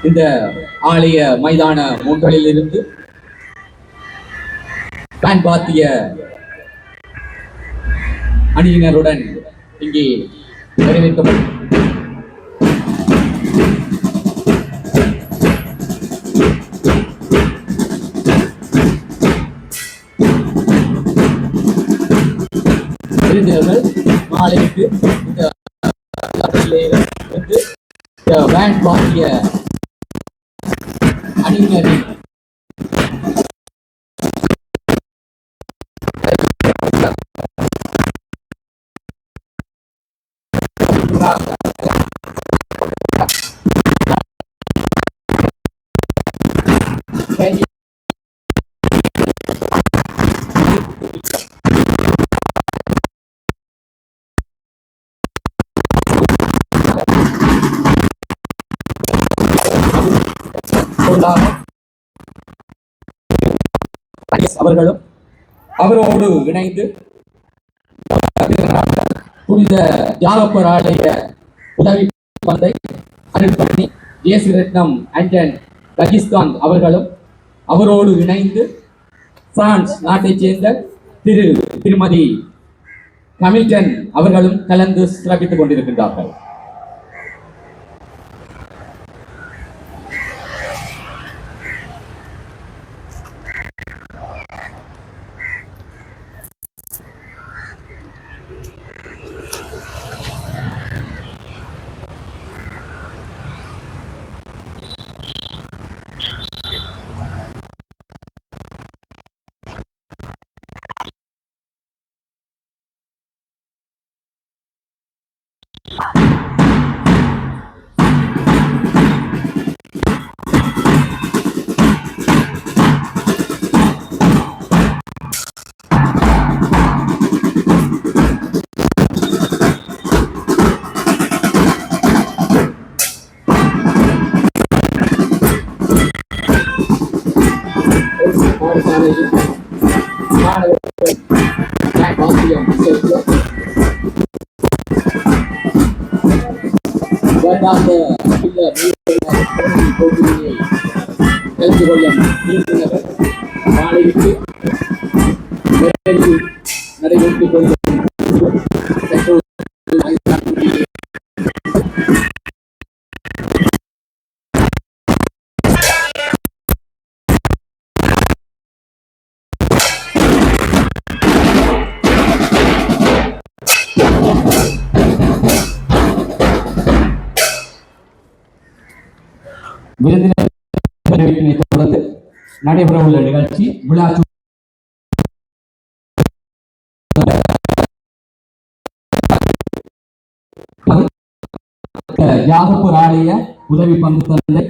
இந்த ஆலய மைதான மூன்றில் இருந்து பாத்திய அணியினருடன் இங்கே வரவேற்கப்படும் விருந்தினர்கள் மாலைக்கு இந்த பேண்ட் பாத்திய அணியினரின் அவர்களும் அவரோடு இணைந்து புனித ஜாகப்பர் ஆலய உதவி பந்தை அருள்பணி ஜேசி ரத்னம் அண்டன் ரஜிஸ்காந்த் அவர்களும் அவரோடு இணைந்து பிரான்ஸ் நாட்டைச் சேர்ந்த திருமதி ஹமில்டன் அவர்களும் கலந்து சிறப்பித்துக் கொண்டிருக்கின்றார்கள். கலந்து கொள்ளும் மாலைக்கு நடைபெற்றுக் கொள்ளும் விருந்தினரை தொடர்ந்து நடைபெறவுள்ள நிகழ்ச்சி விழா ஜாகப்பூர் ஆலய உதவி பங்கு தந்தை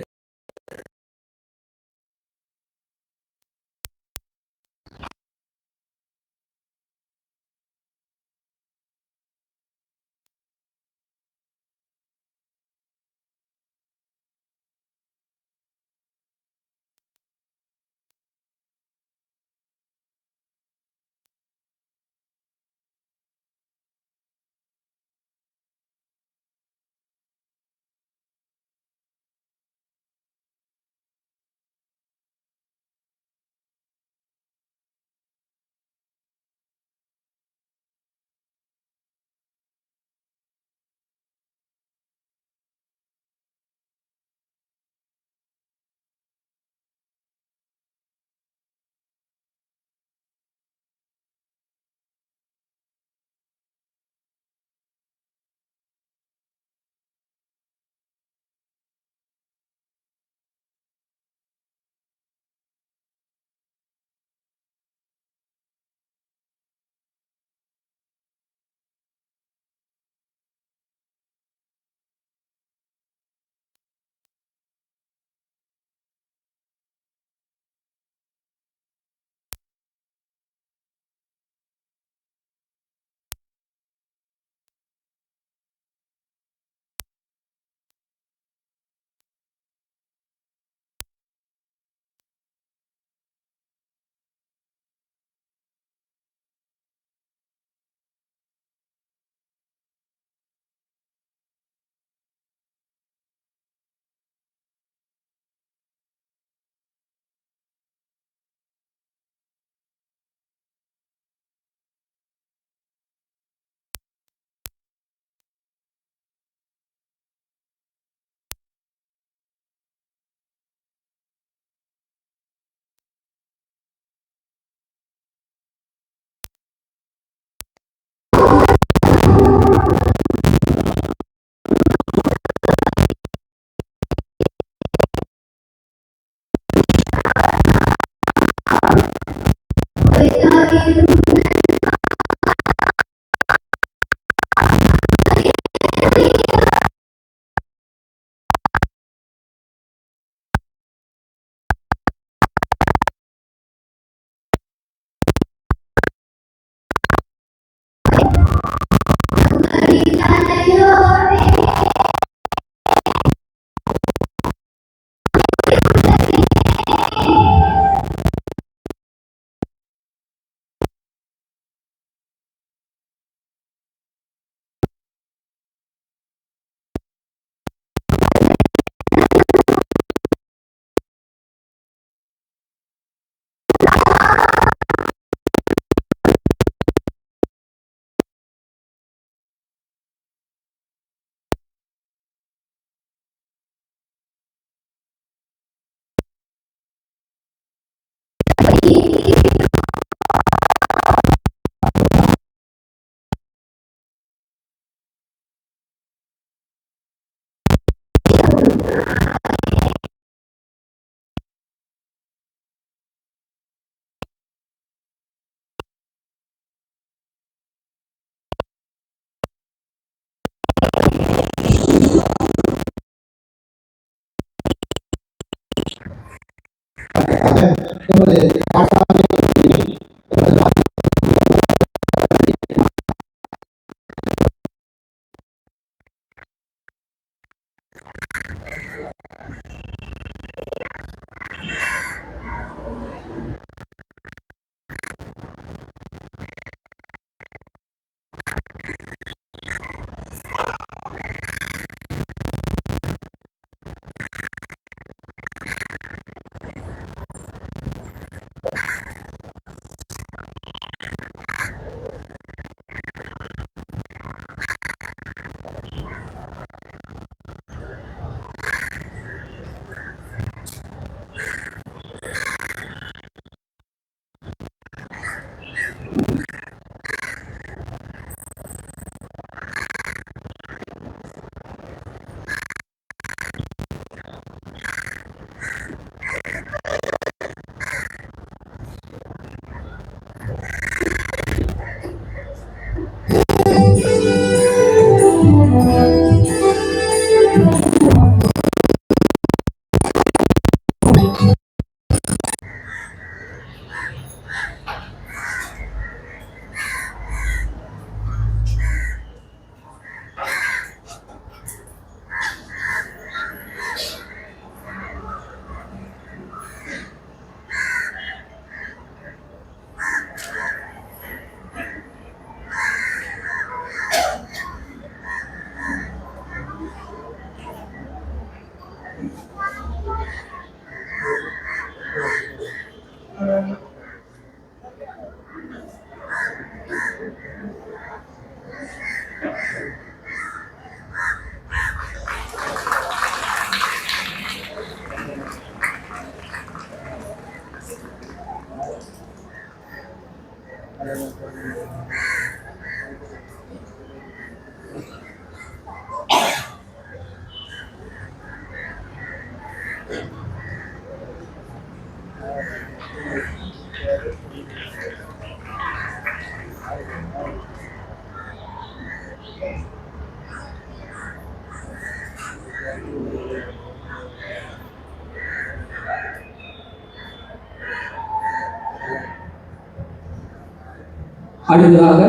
அடுத்ததாக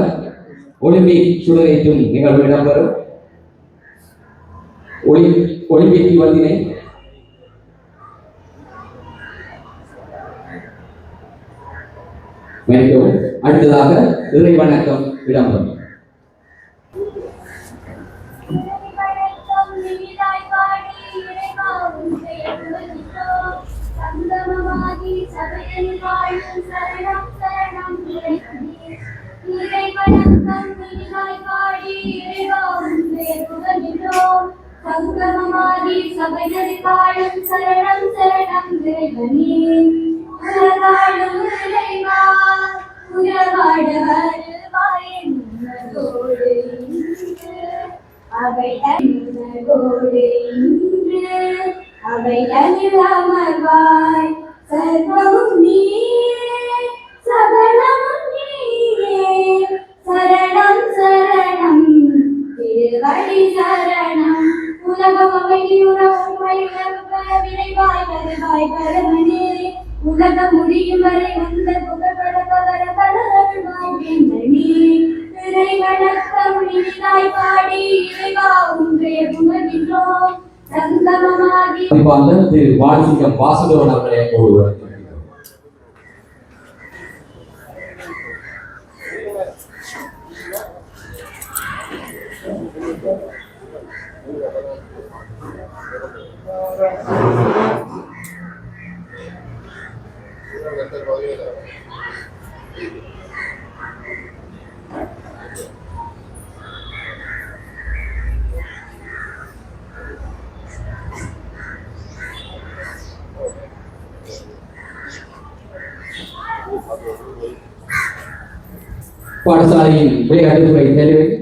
ஒலிம்பிக் சுடரேற்றும் நிகழ்வு இடம்பெறும். ஒலிம்பிக் யுவத்தினை அடுத்ததாக இறை வணக்கம் இடம்பெறும். சங்கமமாகி சபையில் காணும் சரணம் சரணம் இறைவனே உலகாடும் இறைவா உலகாட வருவாய் என்னோடு இன்று அவை தன்னோடு இன்று அவை தனில் அமர்வாய் சர்வமும் நீ சகலமும் சரணம் உலகம் அமைதியுறவும் விரைவாய் வருவாய் பரமனே உலகம் முடியும் வரை வந்த புகழ்பட பகர பலருள்வாய் வேந்தனே இறைவணக்கம் இனிதாய் பாடி இறைவா உன்றே உணர்கின்றோம் சங்கமமாகி திரு வாசிக்கம் வாசுதேவன் அவர்களை ஒருவர் பாடசாலையின் விளையாட்டுத்துறை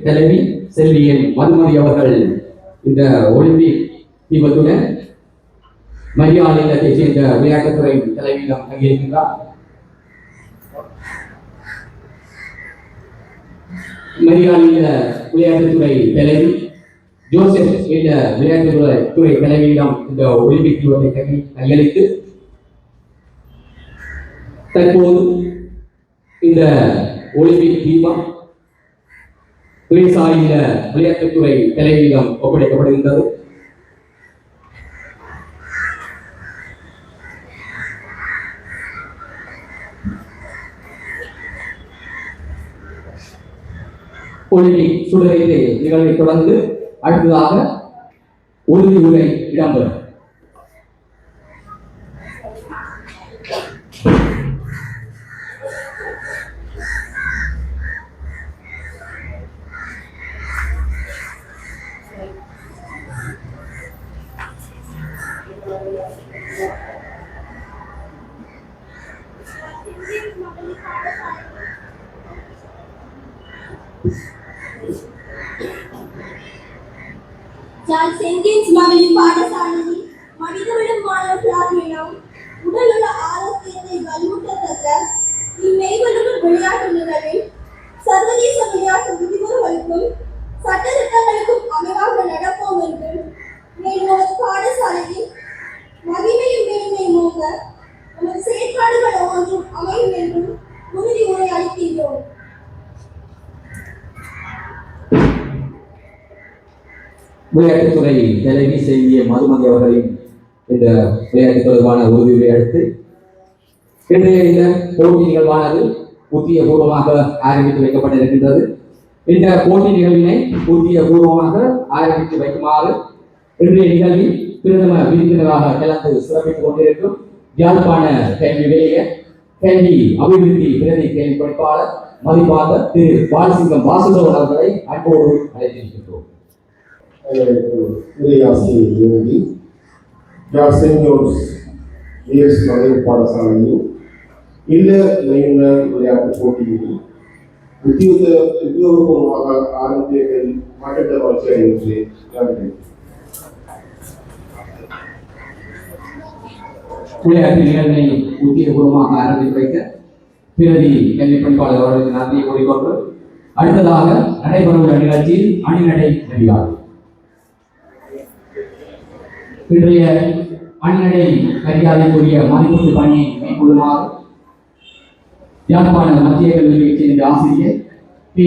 தலைவி செல்வியின் மதுமதி அவர்கள் இந்த ஒலிம்பிக் தீபத்துடன் மரியாதை இல்லத்தை சேர்ந்த விளையாட்டுத்துறை தலைவியிடம் தங்கியிருக்கின்றார். மரியாதை விளையாட்டுத்துறை தலைவி ஜோசப் என்ற விளையாட்டுத்துறை தலைவியிடம் இந்த ஒலிம்பிக் தீபத்தை கையளித்து தற்போது இந்த ஒலிம்பிக் தீபம் துறைசாரியில விளையாட்டுத்துறை தலைவியிடம் ஒப்படைக்கப்படுகின்றது. ஒலிம்பிக் சுடரேற்று நிகழ்வை தொடர்ந்து அடுத்ததாக உறுதி உரை இடம்பெறும். நான் சென்டென்ஸ் மகளிர் பாடசாலையில் மனிதவிடம் மாணவர்களால் இனம் உடலுள்ள ஆரோக்கியத்தை வலுவூட்டத்தக்க இம்மெய்வெளிவு விளையாட்டு நிகழ்வில் சர்வதேச விளையாட்டு விதிமுறைகளுக்கும் சட்டத்திட்டங்களுக்கும் அமைவாக நடப்போம் என்று மேலும் பாடசாலையில் மகிமையும் மேன்மையும் ஓங்க நமது செயற்பாடுகள் ஒவ்வொன்றும் அமையும் என்றும் உறுதி உரை அளிக்கின்றோம். விளையாட்டுத்துறை தலைவி செய்திய மதுமதி அவர்களின் இந்த விளையாட்டு தொடர்பான உறுதியை அடுத்து இன்றைய இந்த போட்டி நிகழ்வானது உத்தியபூர்வமாக ஆரம்பித்து வைக்கப்பட்டிருக்கின்றது. இந்த போட்டி நிகழ்வினை உத்தியபூர்வமாக ஆரம்பித்து வைக்குமாறு இன்றைய நிகழ்வில் பிரதம விருந்தினராக கலந்து சிறப்பித்துக் கொண்டிருக்கும் யாழ்ப்பாண கல்வி நிலைய கல்வி அபிவிருத்தி பிரதி கேள்வி படிப்பாளர் மதிப்பாக திரு பாலசிங்கம் வாசுதேவன் அவர்களை அன்போடு அழைத்திருக்கின்றோம். யோகி ஏஎஸ் மகளிர் பாடசாலையில் இல்ல இளைஞர் விளையாட்டு போட்டியில் உத்தியோகபூர்வமாக ஆரம்பித்ததில் மாற்றத்தை வளர்ச்சி அடைகின்றேன். விளையாட்டு நிகழ்வை உத்தியோகபூர்வமாக ஆரம்பித்து வைக்க பிரதி கல்வி பணிப்பாளர் அவர்களுக்கு நன்றியை கூறிக்கொண்டு அடுத்ததாக நடைபெறவுள்ள நிகழ்ச்சியில் அணிநடை நெறியாளர் இன்றைய அணிநடை மரியாதைக்குரிய மதிப்பீட்டு பணியை மேற்கொள்ளுமாறு யாழ்ப்பாண மத்திய கல்வியைச் சேர்ந்த ஆசிரியர் பி.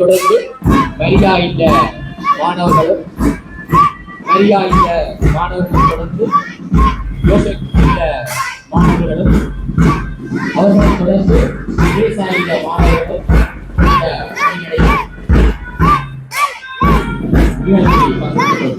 தொடர்ந்து மரியா இல்ல மாணவர்களும் தொடர்ந்து யோசப் இல்ல மாணவர்களும் அவர்களை தொடர்ந்து தேசா இல்ல மாணவர்களும் இந்த அணியினை நிகழ்ச்சியில் பங்கேற்று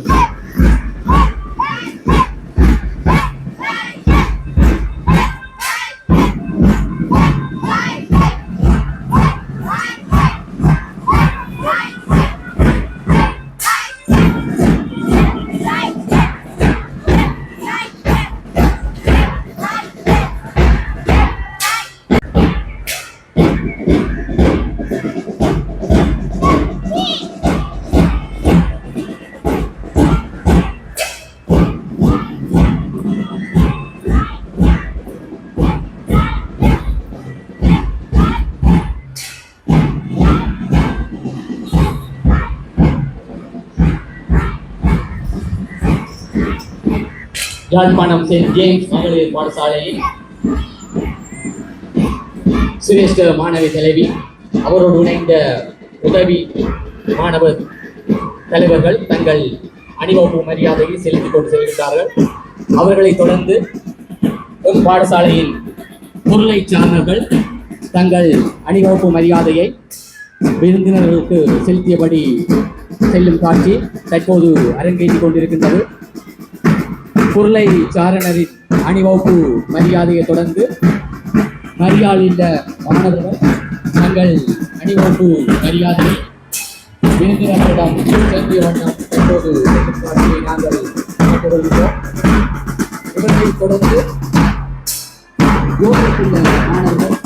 யாழ்ப்பாணம் செயின்ட் ஜேம்ஸ் மகளிர் பாடசாலையில் சிரேஷ்ட மாணவி தலைவி அவரோடு இணைந்த உதவி மாணவர் தலைவர்கள் தங்கள் அணிவகுப்பு மரியாதையை செலுத்திக் கொண்டு செல்கின்றார்கள். அவர்களை தொடர்ந்து பாடசாலையில் பொருளை சார்ந்தவர்கள் தங்கள் அணிவகுப்பு மரியாதையை விருந்தினர்களுக்கு செலுத்தியபடி செல்லும் காட்சி தற்போது அரங்கேற்றிக் கொண்டிருக்கின்றது. பொருளை சாரணரின் அணிவகுப்பு மரியாதையை தொடர்ந்து மரியாள் இல்ல மாணவர்கள் தங்கள் அணிவகுப்பு மரியாதையை விருந்தினர்களிடம் செலுத்திய வண்ணம் தற்போது காட்சியை நாங்கள் கொள்கிறோம். இவர்களை தொடர்ந்து யோசித்துள்ள மாணவர்கள்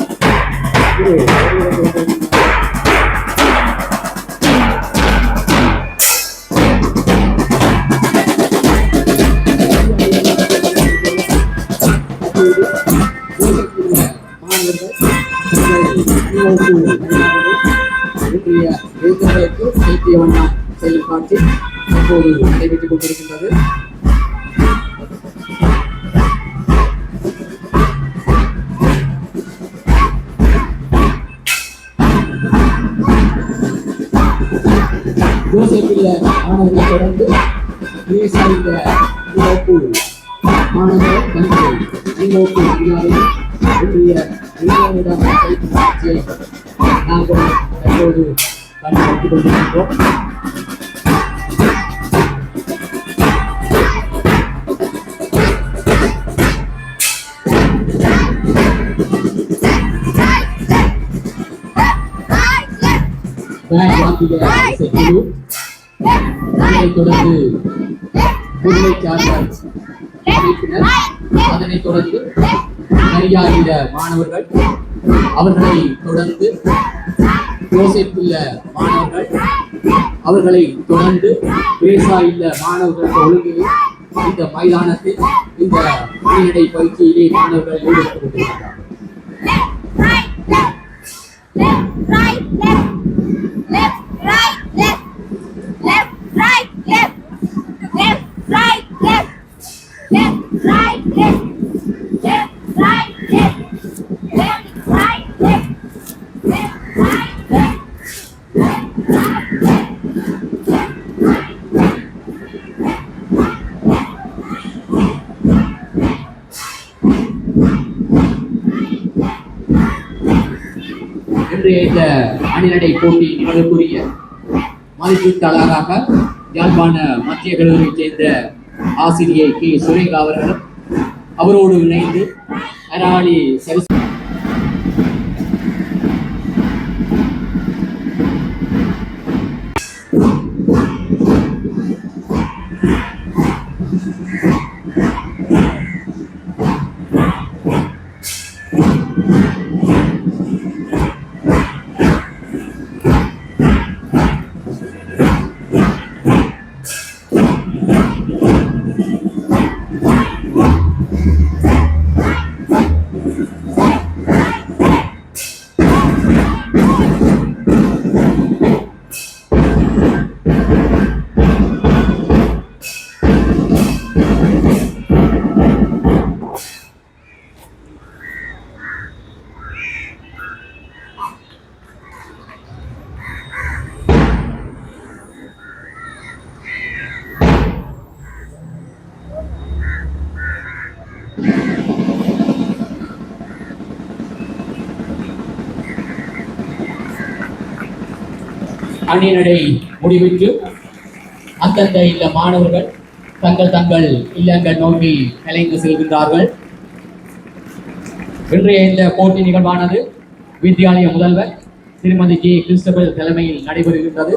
செலுத்திய வண்ணம் செல்லும் காட்சி தற்போது நடைபெற்றுக் கொண்டிருக்கின்றது. யோசிப்பில் மாணவர்களை தொடர்ந்து மாணவர் தங்கள் அணிவகுப்பு மரியாதையை இன்றைய இளைஞரிடம் செலுத்தும் காட்சியை நாங்கள் தற்போது கண்டுபிடித்துக் கொண்டிருக்கிறோம். தொடர்ந்து பொருளை சார்ந்த அதனைத் தொடர்ந்து மரியாதையிட மாணவர்கள் அவர்களை தொடர்ந்து யோசிப்புள்ள மாணவர்கள் அவர்களை தொடர்ந்து பேசா இல்ல மாணவர்கள் ஒழுங்கிலே இந்த மைதானத்தில் இந்த அணியடை பயிற்சியிலே மாணவர்கள் ஈடுபட்டுக் கொண்டிருக்கிறார்கள். இன்றைய இந்த அணிநடை போட்டி நிகழ்வுக்குரிய மதிப்பீட்டாளராக யாழ்ப்பாண மத்திய கல்லூரியைச் சேர்ந்த ஆசிரியை கே சுரேகா அவர்களும் அவரோடு இணைந்து அராளி சரி அணிநடை முடிவுற்று அந்தந்த இல்ல மாணவர்கள் தங்கள் தங்கள் இல்லங்கள் நோக்கி கலைந்து செல்கின்றார்கள். இன்றைய இந்த போட்டி நிகழ்வானது வித்யாலய முதல்வர் திருமதி ஜே கிறிஸ்டபல் தலைமையில் நடைபெறுகின்றது.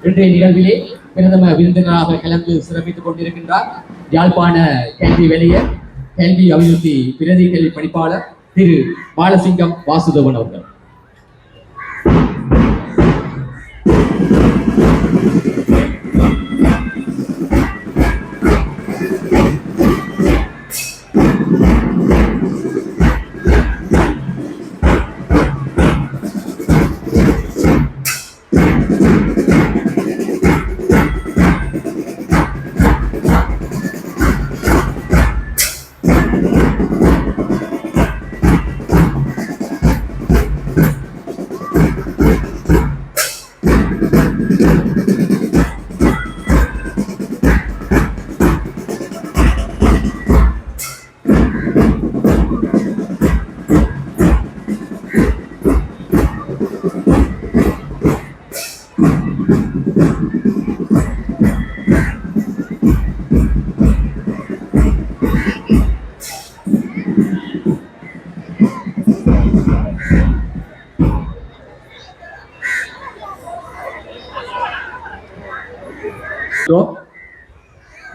இன்றைய நிகழ்விலே பிரதம விருந்தினராக கலந்து சிறப்பித்துக் கொண்டிருக்கின்றார் யாழ்ப்பாண கல்வி வெளியர் கல்வி அபிவிருத்தி பிரதி கல்வி பணிப்பாளர் திரு பாலசிங்கம் வாசுதேவன் அவர்கள்.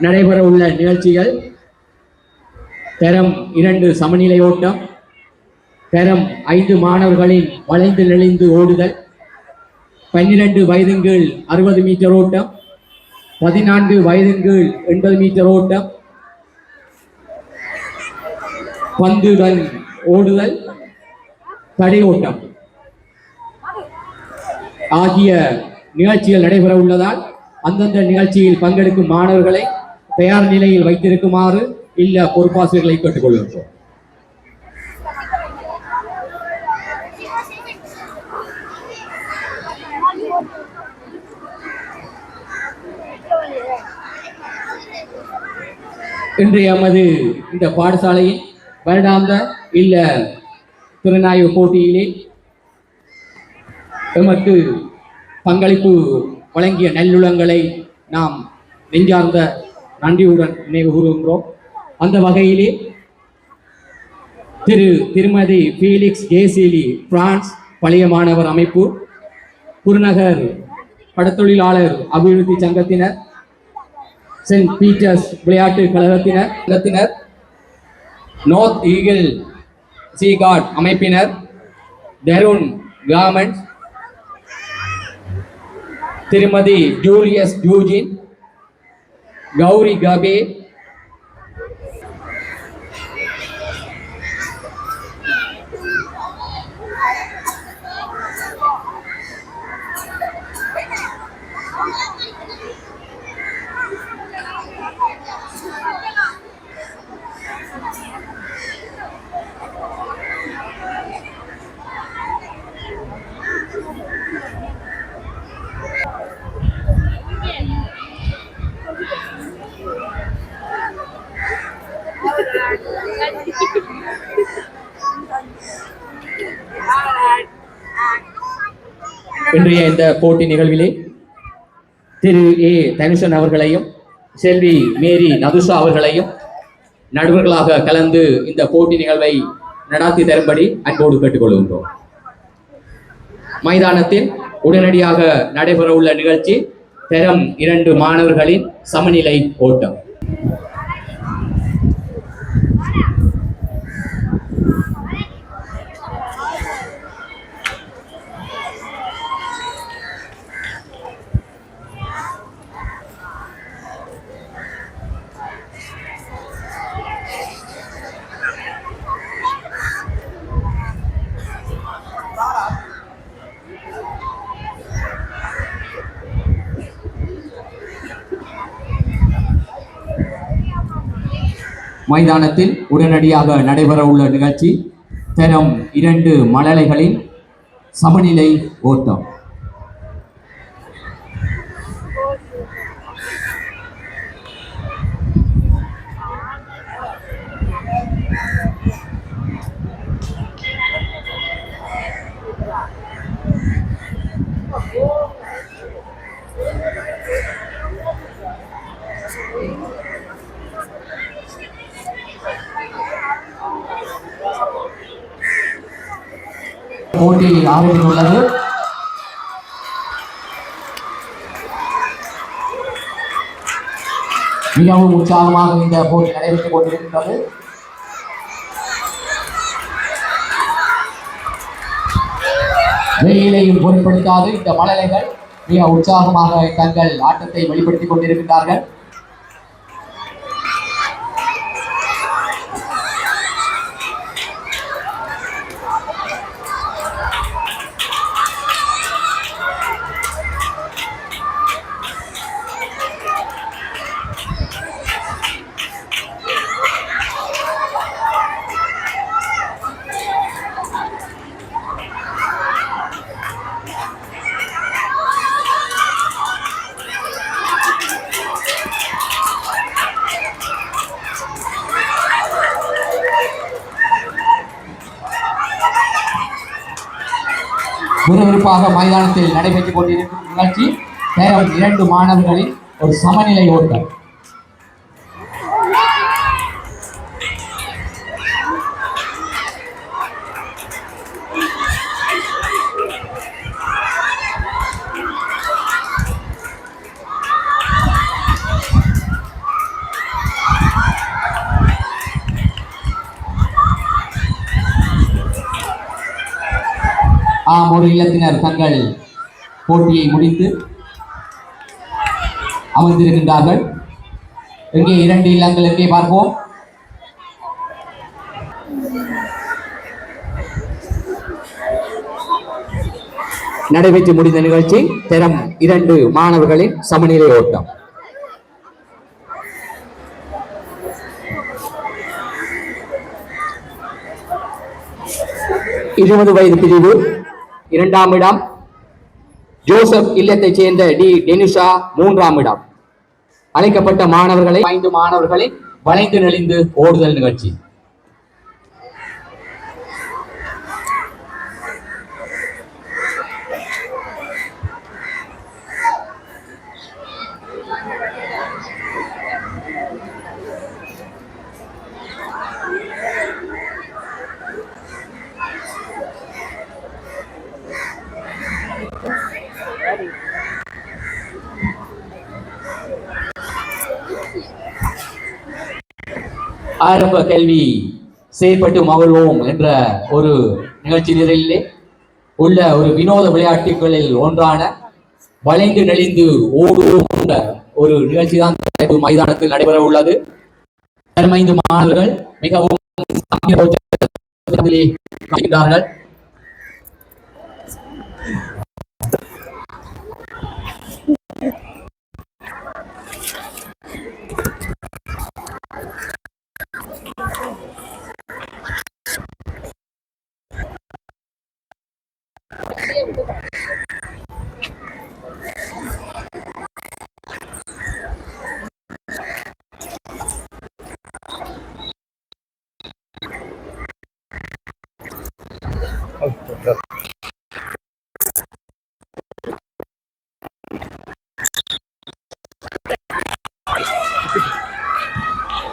நடைபெற உள்ள நிகழ்ச்சிகள் தரம் 2 சமநிலை ஓட்டம், தரம் 5 மாணவர்களின் வளைந்து நெளிந்து ஓடுதல், 12 வயதின் கீழ் 60 மீட்டர் ஓட்டம், 14 வயதின் கீழ் 80 மீட்டர் ஓட்டம், பந்துடன் ஓடுதல், தடை ஓட்டம் ஆகிய நிகழ்ச்சிகள் நடைபெற உள்ளதால் அந்தந்த நிகழ்ச்சியில் பங்கெடுக்கும் மாணவர்களை தயார் நிலையில் வைத்திருக்குமாறு இல்ல பொறுப்பாசிரியர்களை கேட்டுக்கொள்கின்றோம். இன்றைய நமது இந்த பாடசாலையின் வருடாந்த இல்ல திறனாய்வு போட்டியிலே எமக்கு பங்களிப்பு வழங்கிய நல்லுளங்களை நாம் நெஞ்சார்ந்த நன்றியுடன் நினைவு கூறுகின்றோம். அந்த வகையிலே திருமதி ஃபீலிக்ஸ் ஜேசிலி பிரான்ஸ் பழைய மாணவர் அமைப்பு, குருநகர் கடத்தொழிலாளர் அபிவிருத்தி சங்கத்தினர், சென்ட் பீட்டர்ஸ் விளையாட்டு கழகத்தினர், நார்த் ஈகிள் சீகார்ட் அமைப்பினர், டெருன் கார்மெண்ட்ஸ், திருமதி ஜூலியஸ் ஜூஜின், கௌரி கபே, இன்றைய இந்த போட்டி நிகழ்விலே திரு ஏ தனுஷன் அவர்களையும் செல்வி மேரி நதுஷா அவர்களையும் நடுவர்களாக கலந்து இந்த போட்டி நிகழ்வை நடாத்தி தரும்படி அன்போடு கேட்டுக்கொள்கின்றோம். மைதானத்தில் உடனடியாக நடைபெற உள்ள நிகழ்ச்சி தரம் 2 மாணவர்களின் சமநிலை ஓட்டம். மைதானத்தில் உடனடியாக நடைபெற உள்ள நிகழ்ச்சி தரம் 2 மழலைகளின் சமநிலை ஓட்டம். போட்டி ஆரம்பித்துள்ளது. மிகவும் உற்சாகமாக இந்த போட்டி நடைபெற்றுக் கொண்டிருக்கின்றது. வெயிலையும் பொருட்படுத்தாது இந்த மழலைகள் மிக உற்சாகமாக தங்கள் ஆட்டத்தை வெளிப்படுத்திக் கொண்டிருக்கிறார்கள். விறுவிறுப்பாக மைதானத்தில் நடைபெற்றுக் கொண்டிருக்கும் நிகழ்ச்சி நேரம் 2 மாணவர்களின் ஒரு சமநிலை ஓட்டம். ஒரு இல்லத்தினர் தங்கள் போட்டியை முடித்து அமர்ந்திருக்கின்றார்கள். இங்கே 2 இல்லங்கள் எங்கே பார்ப்போம். நடைபெற்று முடிந்த நிகழ்ச்சி தரம் 2 மாணவர்களின் சமநிலை ஓட்டம். இருபது வயது பிரிவு 2ஆம் இடம் ஜோசப் இல்லத்தைச் சேர்ந்த டி டெனிஷா 3ஆம் இடம். அழைக்கப்பட்ட மாணவர்களை 5 மாணவர்களை வளைந்து நெளிந்து ஓடுதல் நிகழ்ச்சி. ஆரம்ப கல்வி செயற்பட்டு மகிழ்வோம் என்ற ஒரு நிகழ்ச்சி நிரலிலே உள்ள ஒரு வினோத விளையாட்டுகளில் ஒன்றான வளைந்து நெளிந்து ஓடுவோம் என்ற ஒரு நிகழ்ச்சி தான் மைதானத்தில் நடைபெற உள்ளது. 5 மாணவர்கள் மிகவும்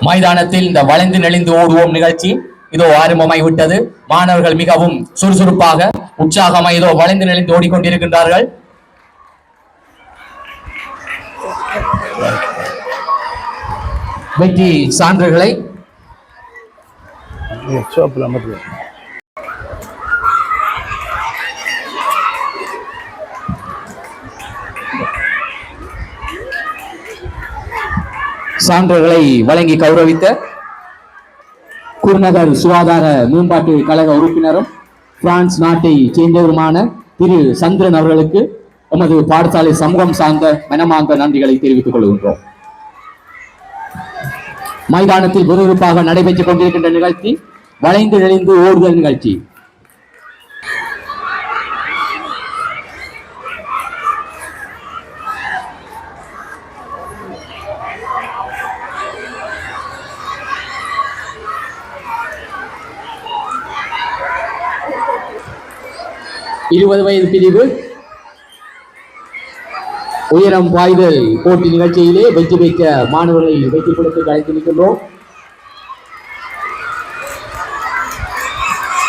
மைதானத்தில் இந்த வளைந்து நெளிந்து ஓடுவோம் நிகழ்ச்சி இதோ ஆரம்பமாகி விட்டது. மாணவர்கள் மிகவும் சுறுசுறுப்பாக உற்சாகமாக இதோ வளைந்து நெளிந்து ஓடிக்கொண்டிருக்கின்றார்கள். வெற்றி சான்றுகளை சான்றுகளை வழங்கி கௌரவித்த குருநகர் சுகாதார மேம்பாட்டு கழக உறுப்பினரும் பிரான்ஸ் நாட்டை சேர்ந்தவருமான திரு சந்திரன் அவர்களுக்கு எமது பாடசாலை சமூகம் சார்ந்த மனமார்ந்த நன்றிகளை தெரிவித்துக் கொள்கின்றோம். மைதானத்தில் விறுவிறுப்பாக நடைபெற்றுக் கொண்டிருக்கின்ற நிகழ்ச்சி வளைந்து நெளிந்து ஓடுதல் நிகழ்ச்சி. இருபது வயது பிரிவு உயரம் பாய்தல் போட்டி நிகழ்ச்சியிலே வெற்றி பெற்ற மாணவர்களை வெற்றி கொடுத்து அழைத்திருக்கின்றோம்.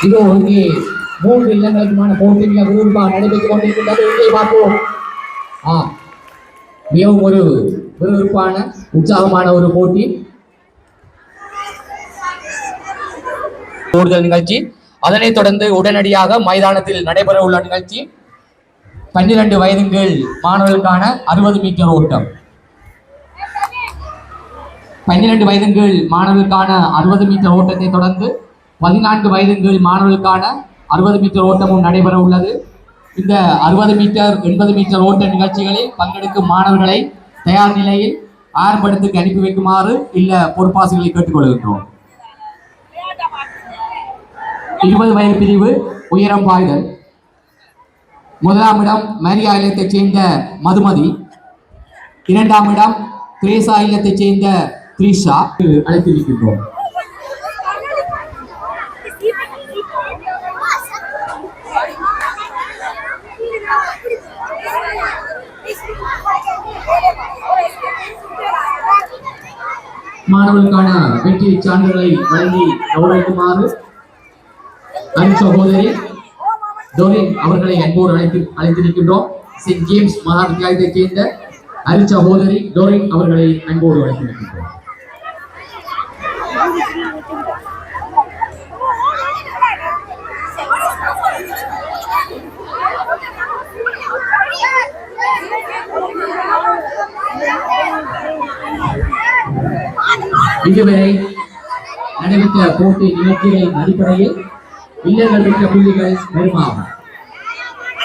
இதோ இங்கே மூன்று இல்லங்களுக்குமான போட்டி மிக விறுவிறுப்பாக நடைபெற்றுக் கொண்டிருக்கின்றது. இங்கே பார்ப்போம். மிகவும் ஒரு விறுவிறுப்பான உற்சாகமான ஒரு போட்டி கூடுதல் நிகழ்ச்சி. அதனைத் தொடர்ந்து உடனடியாக மைதானத்தில் நடைபெற உள்ள நிகழ்ச்சி 12 வயதுகள் மாணவர்களுக்கான 60 மீட்டர் ஓட்டம். 12 வயதுகள் மாணவர்களுக்கான 60 மீட்டர் ஓட்டத்தை தொடர்ந்து 14 வயதுகள் மாணவர்களுக்கான 60 மீட்டர் ஓட்டமும் நடைபெற உள்ளது. இந்த 60 மீட்டர் 80 மீட்டர் ஓட்ட நிகழ்ச்சிகளில் பங்கெடுக்கும் மாணவர்களை தயார் நிலையில் ஆர்ப்பாட்டத்துக்கு அனுப்பி வைக்குமாறு இல்ல பொறுப்பாசிகளை கேட்டுக்கொள்கின்றோம். 20 வயது பிரிவு உயரம் பாய்தல். முதலாம் இடம் மரியா இல்லத்தைச் சேர்ந்த மதுமதி, இரண்டாம் இடம் திரேசா இல்லத்தைச் சேர்ந்த த்ரிஷா அழைத்திருக்கின்றோம். மாணவர்களுக்கான வெற்றி சான்றுகளை வழங்கி கௌரவிக்குமாறு சகோதரி டோரின் அவர்களை அன்போடு அழைத்திருக்கின்றோம். செயின்ட் ஜேம்ஸ் மகா வித்தியாலயத்தைச் சேர்ந்த சகோதரி டோரின் அவர்களை அன்போடு அழைத்திருக்கின்றோம். இதுவரை நடைபெற்ற போட்டி நிகழ்ச்சிகளின் அடிப்படையில் இல்லங்கள் பெற்ற புள்ளிகள் வருமாகும்.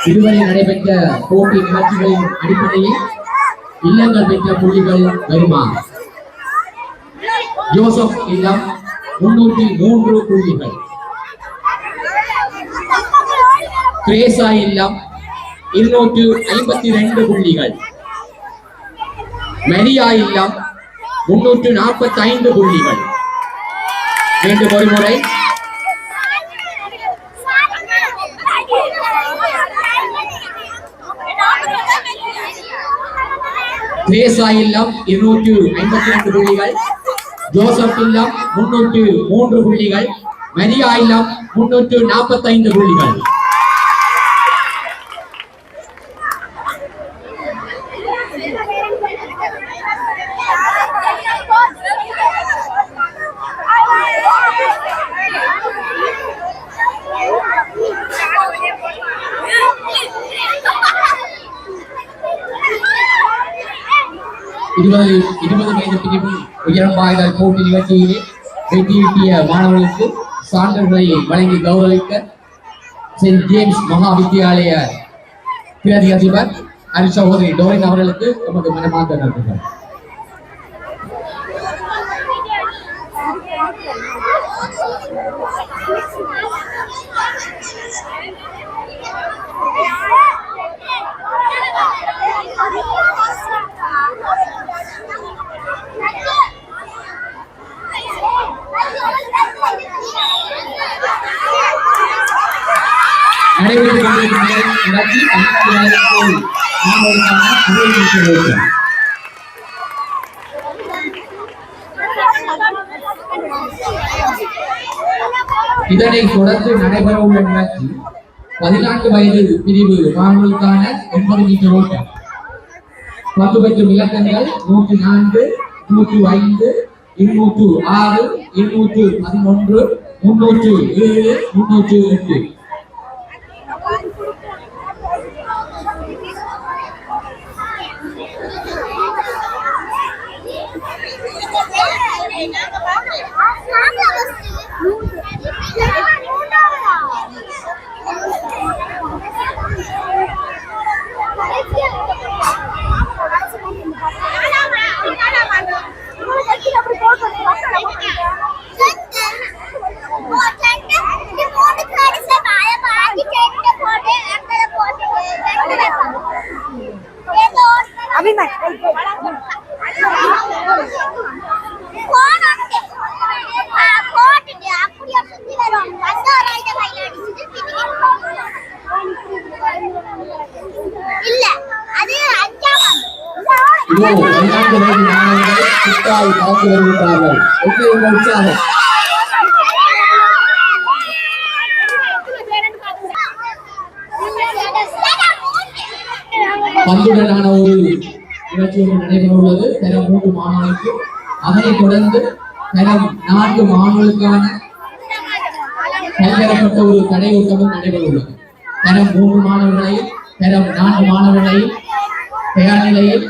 இதுவரை நடைபெற்ற போட்டி நிகழ்ச்சிகளின் அடிப்படையில் இல்லங்கள் பெற்ற புள்ளிகள் வருமாகும். ஜோசப் இல்லம் 303 புள்ளிகள், திரேசா இல்லம் 252 புள்ளிகள், மரியா இல்லம் 345 புள்ளிகள். மீண்டும் ஒரு முறை திரேசா இல்லம் 252 புள்ளிகள், ஜோசப் இல்லம் 303 புள்ளிகள், மரியா இல்லம் 345 புள்ளிகள். இருபது வயது பிரிவு உயரம் பாய்தல் போட்டி நிகழ்ச்சியிலே வெற்றியீட்டிய மாணவர்களுக்கு சான்றுகளை வழங்கி கௌரவிக்க செயின்ட் ஜேம்ஸ் மகா வித்தியாலய பிரதி அதிபர் சகோதரி டோரின் அவர்களுக்கு நமது மனமார்ந்த நன்றிகள். நடைபெற்றுக் கொண்டிருக்கின்ற நிகழ்ச்சி 50,000 மாணவர்களுக்கான 60 மீட்டர் ஓட்டம். இதனைத் தொடர்ந்து நடைபெற உள்ள நிகழ்ச்சி 14 வயது பிரிவு மாணவர்களுக்கான 80 மீட்டர் ஓட்டம். பங்கு பெற்றும் இலக்கங்கள் 104, 105, 206, 211, 307, 308. பந்துடனான ஒரு நிகழ்ச்சி ஒன்று நடைபெற உள்ளது தரம் 3 மாணவர்களுக்கு. அதனைத் தொடர்ந்து தரம் 4 மாணவர்களுக்கான கைதரப்பட்ட ஒரு தடையோட்டமும் நடைபெற உள்ளது. தரம் 3 மாணவர்களையும் தரம் 4 மாணவர்களையும் தயார் நிலையில்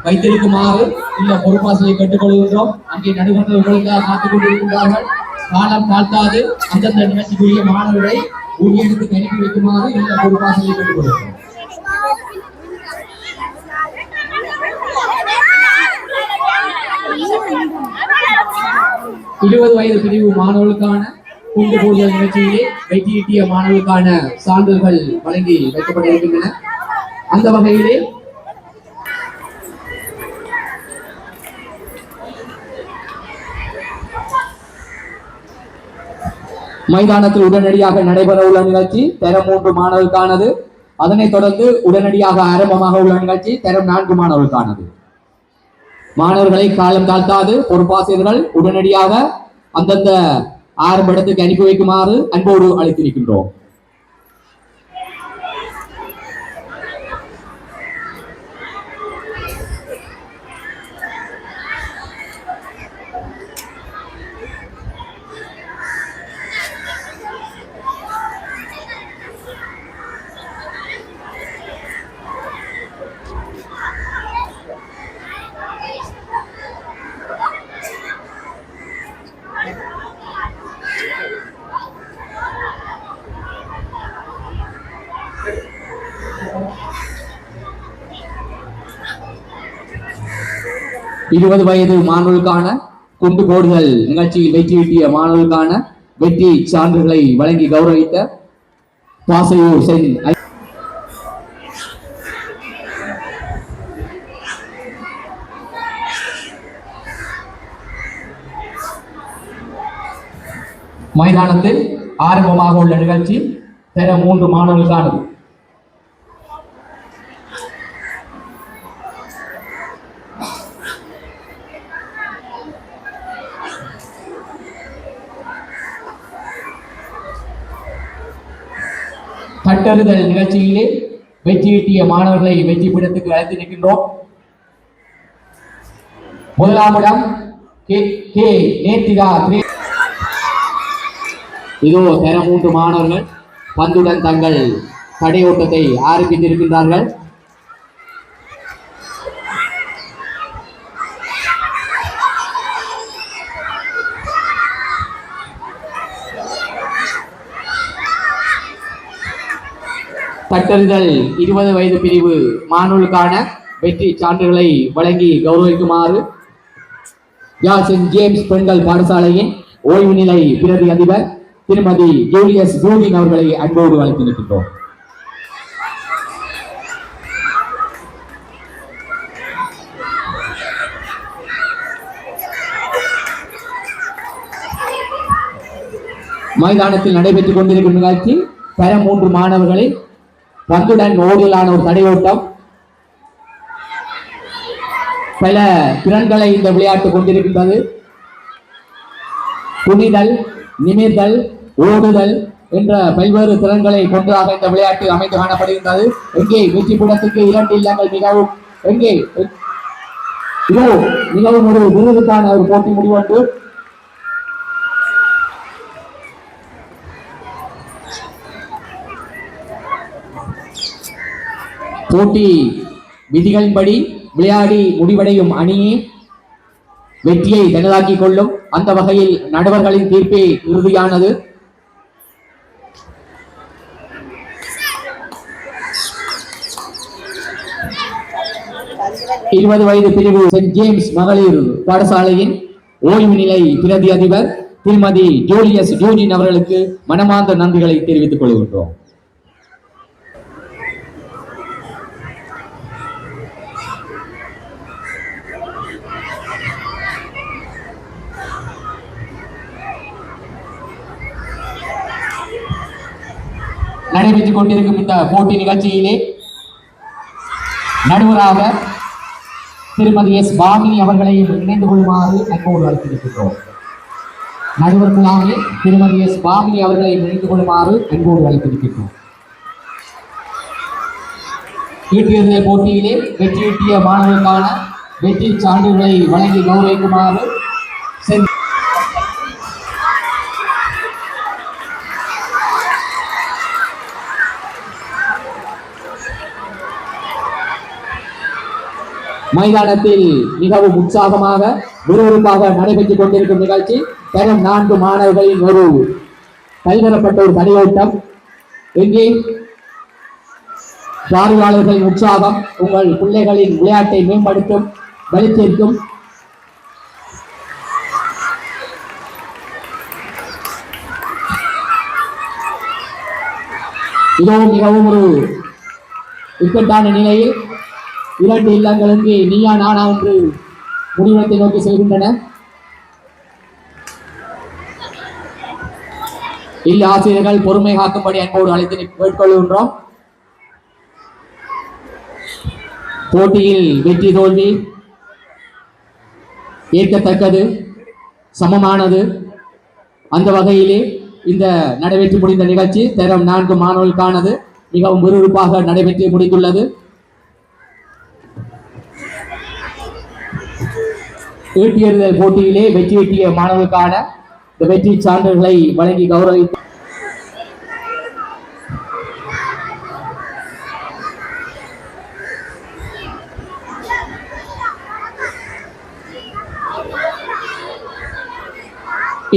வைத்திருக்குமாறு இந்த பொறுப்பாசிரியை கேட்டுக்கொள்கின்றோம். அங்கே நடுவர்கள் உங்களுக்காக காத்துக் கொண்டிருக்கின்றார்கள். காலம் தாழ்த்தாது அந்தந்த நிகழ்ச்சிக்குரிய மாணவர்களை ஊழியருக்கு அனுப்பி வைக்குமாறு இந்த பொறுப்பாசிரியை கேட்டுக்கொள்கின்றோம். 20 வயது பிரிவு மாணவர்களுக்கான குண்டு போடுதல் நிகழ்ச்சியிலே வெற்றி ஈட்டிய மாணவர்களுக்கான சான்றிதழ்கள் வழங்கி வைக்கப்பட்டிருக்கின்றன. அந்த வகையிலே மைதானத்தில் உடனடியாக நடைபெற உள்ள நிகழ்ச்சி தரம் 3 மாணவர்களுக்கானது. அதனைத் தொடர்ந்து உடனடியாக ஆரம்பமாக உள்ள நிகழ்ச்சி தரம் 4 மாணவர்களுக்கானது. மாணவர்களை காலம் தாழ்த்தாது பொறுப்பாசிரியர்கள் உடனடியாக அந்தந்த ஆரம்ப இடத்துக்கு அனுப்பி வைக்குமாறு அன்போடு அழைத்திருக்கின்றோம். இருபது வயது மாணவர்களுக்கான குண்டு போடுதல் நிகழ்ச்சியில் வெற்றி ஈட்டிய மாணவர்களுக்கான வெற்றி சான்றுகளை வழங்கி கௌரவித்த பாசையூர் சென் மைதானத்தில் ஆரம்பமாக உள்ள நிகழ்ச்சி தரம் 3 மாணவர்களுக்கானது. கட்டறுதல் நிகழ்ச்சியிலே வெற்றி ஈட்டிய மாணவர்களை வெற்றி பீடத்துக்கு அழைத்து நிற்கின்றோம். முதலாமிடம் கே நேத்திகா. இதோ தரம் 3 மாணவர்கள் பந்துடன் தங்கள் தடையோட்டத்தை ஆரம்பித்திருக்கின்றார்கள். கட்டறுதல் 20 வயது பிரிவு மாணவர்களுக்கான வெற்றி சான்றுகளை வழங்கி கௌரவிக்குமாறு யாழ் செயின்ட் ஜேம்ஸ் பெண்கள் பாடசாலையின் ஓய்வு நிலை பிரதி அதிபர் திருமதி ஜூலியஸ் ஜூலின் அவர்களை அன்போடு அழைத்து நிற்கின்றோம். மைதானத்தில் நடைபெற்றுக் கொண்டிருக்கும் நிகழ்ச்சி தரம் 3 மாணவர்களை பந்துடன் ஓடிலான ஒரு தடையோட்டம். பல திறன்களை இந்த விளையாட்டு கொண்டிருக்கின்றது. குனிதல், நிமிர்தல், ஓடுதல் என்ற பல்வேறு திறன்களை கொண்டதாக இந்த விளையாட்டு அமைந்து காணப்படுகின்றது. எங்கே வெற்றி பீடத்துக்கு 2 இல்லங்கள் மிகவும் எங்கே இதோ மிகவும் ஒரு விருதுக்கான ஒரு போட்டி முடிவென்று போட்டி விதிகளின்படி விளையாடி முடிவடையும் அணியே வெற்றியை தனதாக்கிக் கொள்ளும். அந்த வகையில் நடுவர்களின் தீர்ப்பே இறுதியானது. இருபது வயது பிரிவு செயின்ட் ஜேம்ஸ் மகளிர் பாடசாலையின் ஓய்வு நிலை பிரதி அதிபர் திருமதி ஜூலியஸ் ஜூலின் அவர்களுக்கு மனமார்ந்த நன்றிகளை தெரிவித்துக் கொள்கின்றோம். நடைபெற்றுக் கொண்டிருக்கும் இந்த போட்டி நிகழ்ச்சியிலே நடுவராக திருமதி எஸ் பாமினி அவர்களையும் இணைந்து கொள்ளுமாறு அன்போடு அழைத்திருக்கின்றோம். நடுவர் குழாமில் திருமதி எஸ் பாமினி அவர்களையும் இணைந்து கொள்ளுமாறு அன்போடு அழைத்திருக்கின்றோம். ஈட்டியறிதல் போட்டியிலே வெற்றியீட்டிய மாணவர்களுக்கான வெற்றி சான்றுகளை வழங்கி கௌரவிக்குமாறு மைதானத்தில் மிகவும் உற்சாகமாக விறுவிறுப்பாக நடைபெற்றுக் கொண்டிருக்கும் நிகழ்ச்சி தரம் 4 மாணவர்களின் ஒரு கைதரப்பட்ட ஒரு தனியோட்டம். எங்கே பார்வையாளர்களின் உற்சாகம் உங்கள் பிள்ளைகளின் விளையாட்டை மேம்படுத்தும் வலித்திருக்கும். இதுவும் மிகவும் ஒரு இக்கட்டான நிலையில் 2 இல்லங்களுக்கு நீயா நானா என்று முடிவத்தை நோக்கி செல்கின்றன. இல்ல ஆசிரியர்கள் பொறுமை காக்கும்படி அன்போடு அழைத்து கேட்டுக்கொள்கின்றோம். போட்டியில் வெற்றி தோல்வி ஏற்கத்தக்கது, சமமானது. அந்த வகையிலே இந்த நடைபெற்று முடிந்த நிகழ்ச்சி தரம் 4 மாணவர்களுக்கானது மிகவும் விறுவிறுப்பாக நடைபெற்று முடிந்துள்ளது. ஈட்டியறிதல் போட்டியிலே வெற்றியீட்டிய மாணவர்களுக்கான இந்த வெற்றி சான்றுகளை வழங்கி கௌரவித்தார்.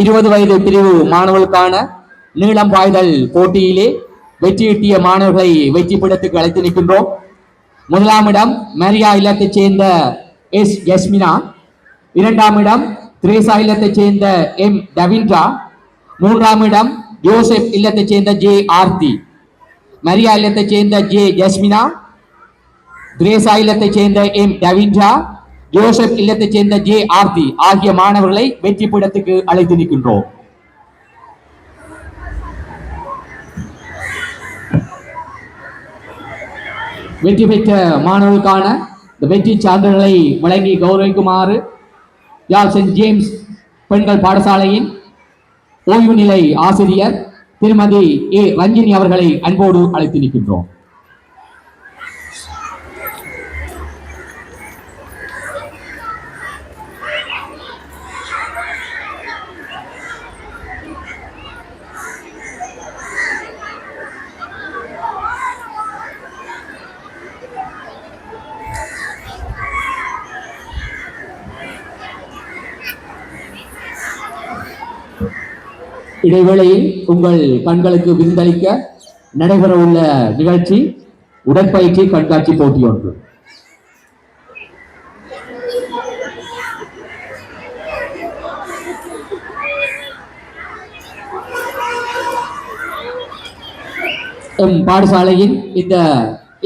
இருபது வயது பிரிவு மாணவர்களுக்கான நீளம் பாய்தல் போட்டியிலே வெற்றியீட்டிய மாணவர்களை வெற்றி பீடத்துக்கு அழைத்து நிற்கின்றோம். முதலாம் இடம் மரியா இல்லத்தைச் சேர்ந்த எஸ் யஸ்மினா, இரண்டாம் இடம் திரேசா இல்லத்தைச் சேர்ந்த எம் டவின்ரா, மூன்றாம் இடம் ஜோசப் இல்லத்தைச் சேர்ந்த ஜே ஆர்த்தி. மரியா இல்லத்தைச் சேர்ந்த ஜே ஜஸ்மினா, திரேசா இல்லத்தைச் சேர்ந்த எம் டவின்ரா, ஜோசப் இல்லத்தைச் சேர்ந்த ஜே ஆர்த்தி ஆகிய மாணவர்களை வெற்றி பீடத்துக்கு அழைத்து நிற்கின்றோம். வெற்றி பெற்ற மாணவர்களுக்கான இந்த வெற்றி சான்றுகளை வழங்கி கௌரவிக்குமாறு யாழ் சென்ட் ஜேம்ஸ் பெண்கள் பாடசாலையின் ஓய்வு நிலை ஆசிரியர் திருமதி ஏ ரஞ்சினி அவர்களை அன்போடு அழைத்து நிற்கின்றோம். இடைவேளையில் உங்கள் கண்களுக்கு விருந்தளிக்க நடைபெற உள்ள நிகழ்ச்சி உடற்பயிற்சி கண்காட்சி போட்டி ஒன்று. பாடசாலையின் இந்த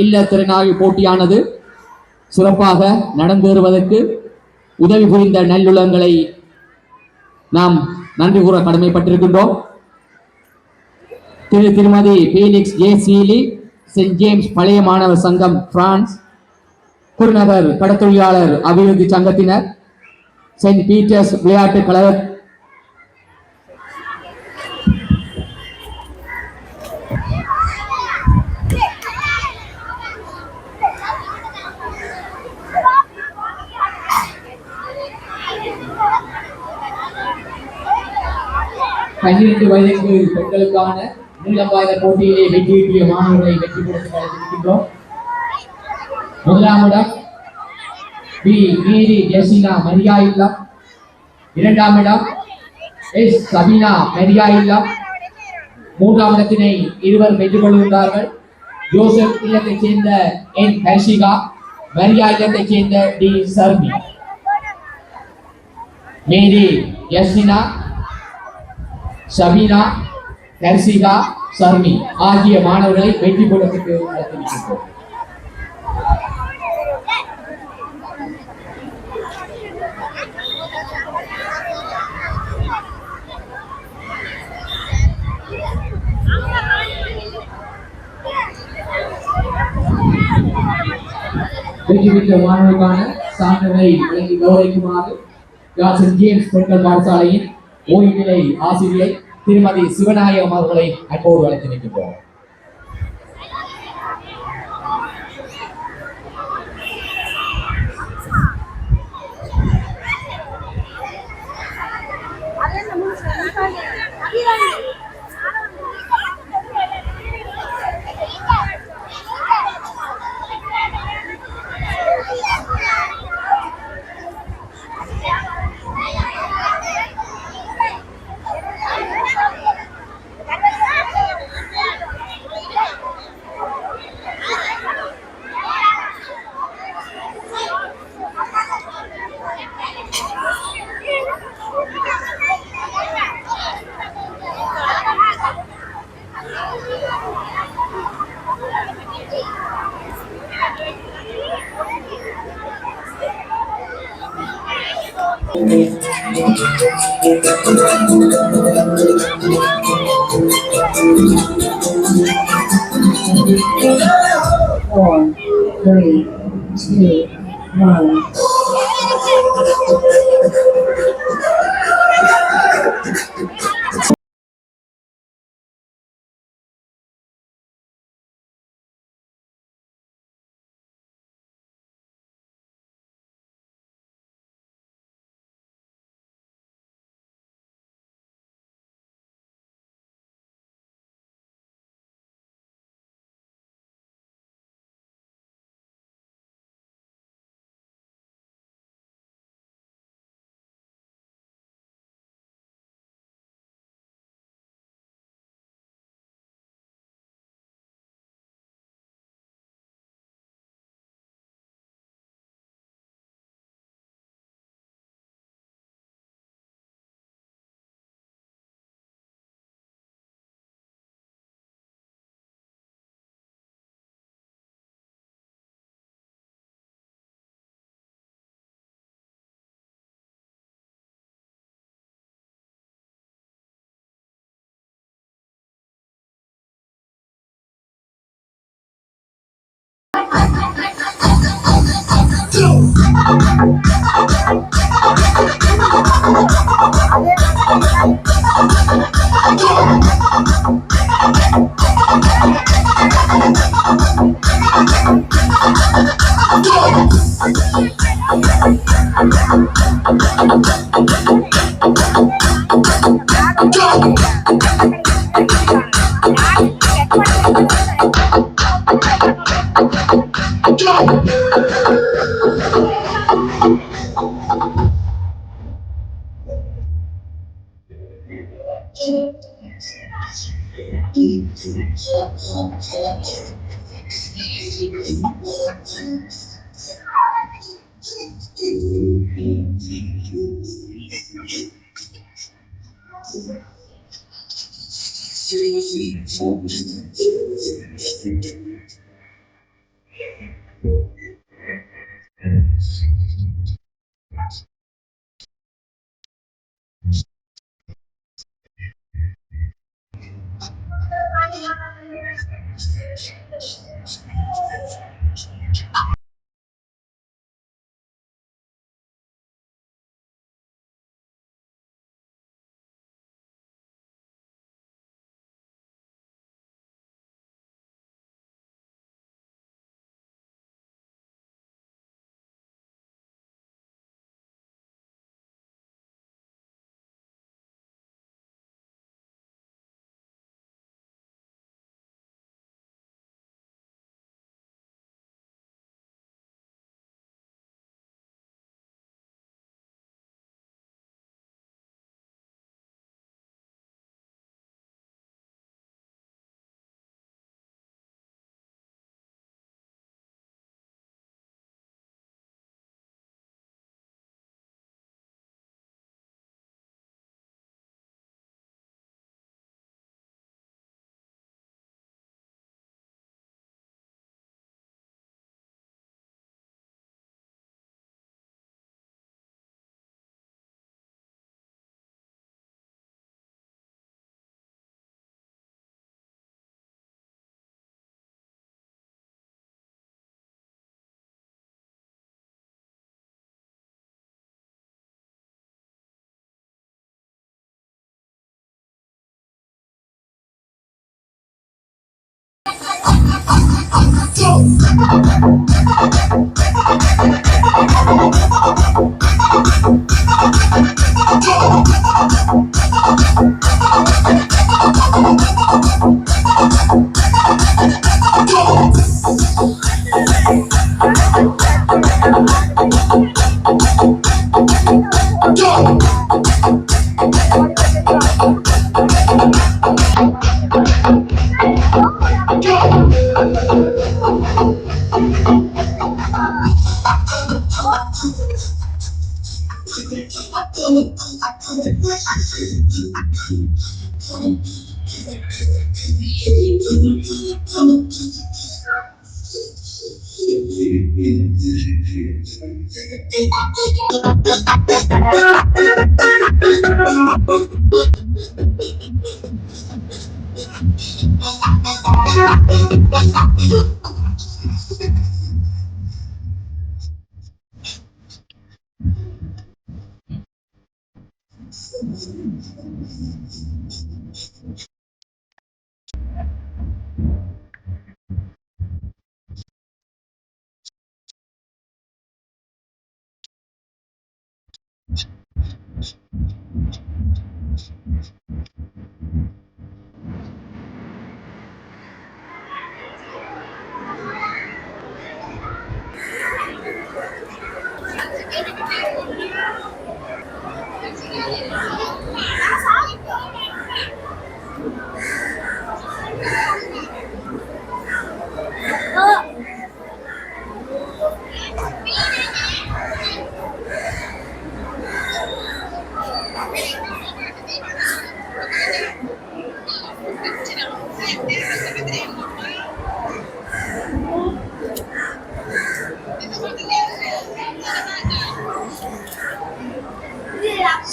இல்ல திறனாய்வு போட்டியானது சிறப்பாக நடந்தேறுவதற்கு உதவி புரிந்த நல்லுள்ளங்களை நாம் நன்றி கூற கடமைப்பட்டிருக்கின்றோம். திருமதி பீலிக்ஸ் ஜே சீலி, சென்ட் ஜேம்ஸ் பழைய மாணவர் சங்கம் பிரான்ஸ், குருநகர் கடத்தொழிலாளர் அபிவிருத்தி சங்கத்தினர், சென்ட் பீட்டர்ஸ் விளையாட்டு கழக பன்னிரண்டு வயதுக்கு பெண்களுக்கான நீளம்பாய்ந்த போட்டியிலே வெற்றியீட்டிய மாணவர்களை வெற்றி பெற்று அழைத்திருக்கின்றோம். முதலாம் இடம் பி மேரி ஜெசினா மரியா இல்லம், இரண்டாம் இடம் எஸ் சபீனா மரியா இல்லம், மூன்றாம் இடத்தினை இருவர் பெற்றுக் கொள்கின்றார்கள். ஜோசப் இல்லத்தைச் சேர்ந்த என் ஹர்ஷிகா, மரியா இல்லத்தைச் சேர்ந்த டி சர்மி. மேரி ஜெசினா, ஷபீனா, ஹர்ஷிகா, சர்மி ஆகிய மாணவர்களை வெற்றி பீடத்துக்கு அழைத்திருக்கின்றோம். வெற்றி பெற்ற மாணவர்களுக்கான சான்றிதழை வழங்கி கௌரவிக்குமாறு யாழ் சென்ட் ஜேம்ஸ் பெண்கள் பாடசாலையின் ஓய்வு நிலை ஆசிரியை திருமதி சிவநாயகம் அவர்களை அன்போடு அழைத்து நிற்கின்றோம். Four, three, two, one.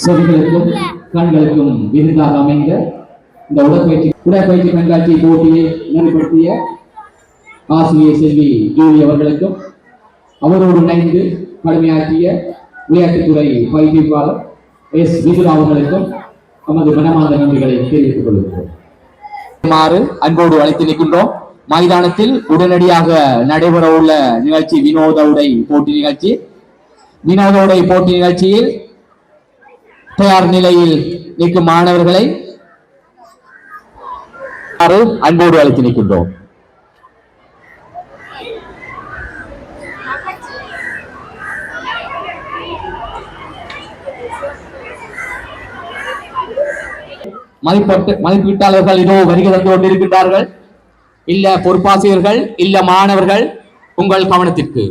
செவிகளுக்கும் கண்களுக்கும் விருந்தாக அமைந்த இந்த உடற்பயிற்சி கண்காட்சி போட்டியை நடைபெற்றிய ஆசிரியர் செல்வி ஜூலி அவர்களுக்கும் அவரோடு இணைந்து கடுமையாற்றிய விளையாட்டுத்துறை பயிற்சியாளர் எஸ் விதுரா அவர்களுக்கும் நமது மனமார்ந்த நன்றிகளை தெரிவித்துக் கொள்கிறோம். அன்போடு அழைத்து நிற்கின்றோம். மைதானத்தில் உடனடியாக நடைபெற உள்ள நிகழ்ச்சி வினோத உடை போட்டி நிகழ்ச்சி. வினோத உடை போட்டி நிகழ்ச்சியில் தயார் நிலையில் நிற்கும் மாணவர்களை அன்போடு அழைத்து நிற்கின்றோம். மதிப்பீட்டாளர்கள் இதோ வருகை தந்து கொண்டிருக்கின்றார்கள். இல்ல பொறுப்பாசிரியர்கள், இல்ல மாணவர்கள், உங்கள் கவனத்திற்கு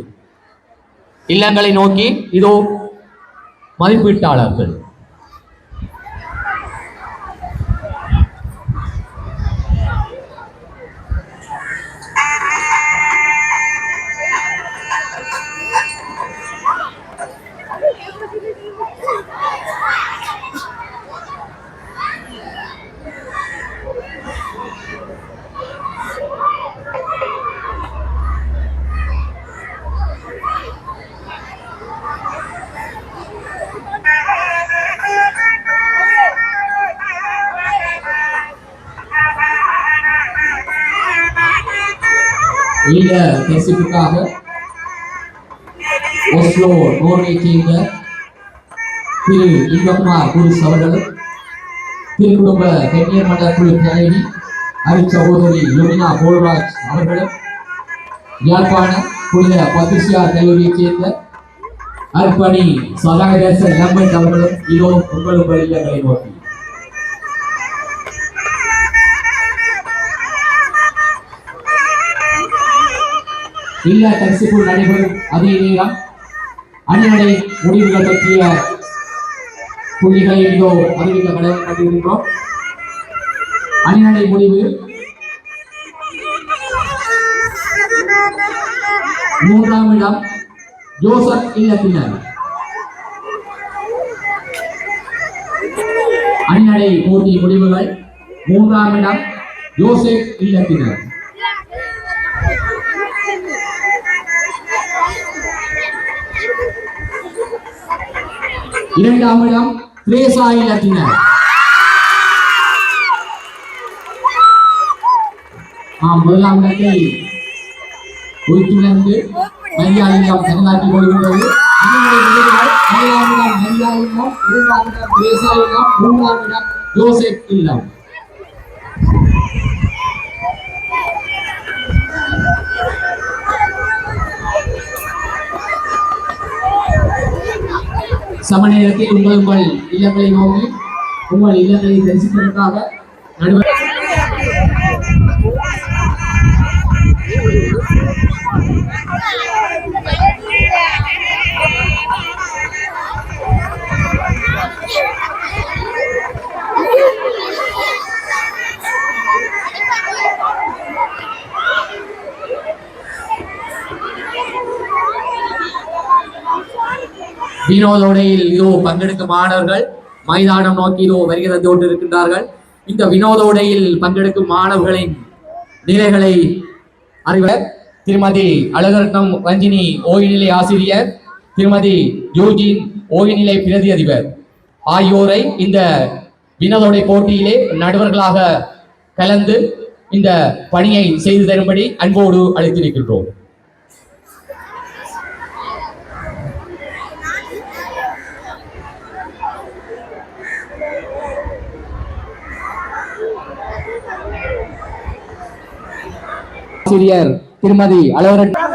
இல்லங்களை நோக்கி இதோ மதிப்பீட்டாளர்கள். இந்த பரிசுக்காக ஓஸ்லோ நோர்வே சேர்ந்த திரு இன்பகுமார் குருஸ் அவர்களும் திருக்குடும்ப கண்ணியர் மன்ற குழு தலைவி அருட்சகோதரி லுமினா போல்ராஜ் அவர்களும் யாழ்ப்பாண புனித பத்திரிசியா கல்லூரியை சேர்ந்த அர்ப்பணி சகாயதேச லம்பன் அவர்களும் இதோ உங்கள் இல்லங்களை நோக்கி இல்ல கரிசிக்குள் நடைபெறும் அதே நேரம் அணிநடை முடிவுகள் பற்றிய புள்ளிகளை இதோ அறிவிக்க கடமைப்பட்டிருக்கின்றோம். அணிநடை முடிவு 3ஆம் இடம் ஜோசப் இல்லத்தினர். அணிநடை போட்டி முடிவுகள் 3ஆம் இடம் ஜோசப் இல்லத்தினர். 2ஆம் இடம் திரேசா இல்லத்தினர். முதலாம் இடத்தை குறித்துணர்ந்து மரியாதையம் தனதாக்கி கொள்கின்றது. 2ஆம் இடம் மரியாதையம், 2ஆம் இடம் திரேசா இல்லம், 3ஆம் இடம் ஜோசப் இல்லம். சமநேரத்தில் உங்கள் இல்லங்களை நோக்கி உங்கள் இல்லங்களை தரிசிப்பதற்காக நடுவர் வினோதோடையில் இதோ பங்கெடுக்கும் மாணவர்கள் மைதானம் நோக்கி இதோ வருகை தந்து கொண்டிருக்கின்றார்கள். இந்த வினோதோடையில் பங்கெடுக்கும் மாணவர்களின் நிலைகளை அறிவர் திருமதி அழகரட்னம் ரஞ்சினி ஓய்நிலை ஆசிரியர், திருமதி யூஜின் ஓய்நிலை பிரதி அதிபர் ஆகியோரை இந்த வினோதோடை போட்டியிலே நடுவர்களாக கலந்து இந்த பணியை செய்து தரும்படி அன்போடு அழைத்திருக்கின்றோம். ஆசிரியர் திருமதி அழகரட்னம்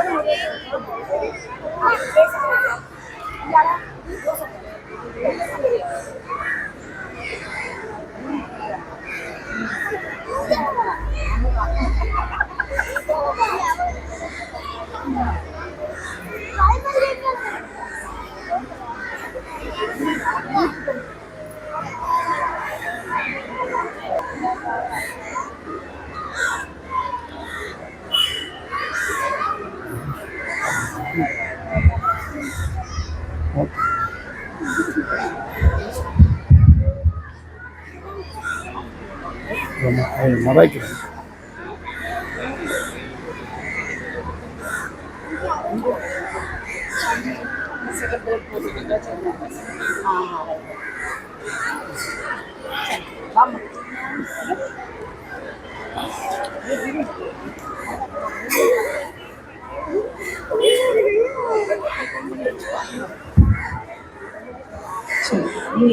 மறைக்கிறேன்.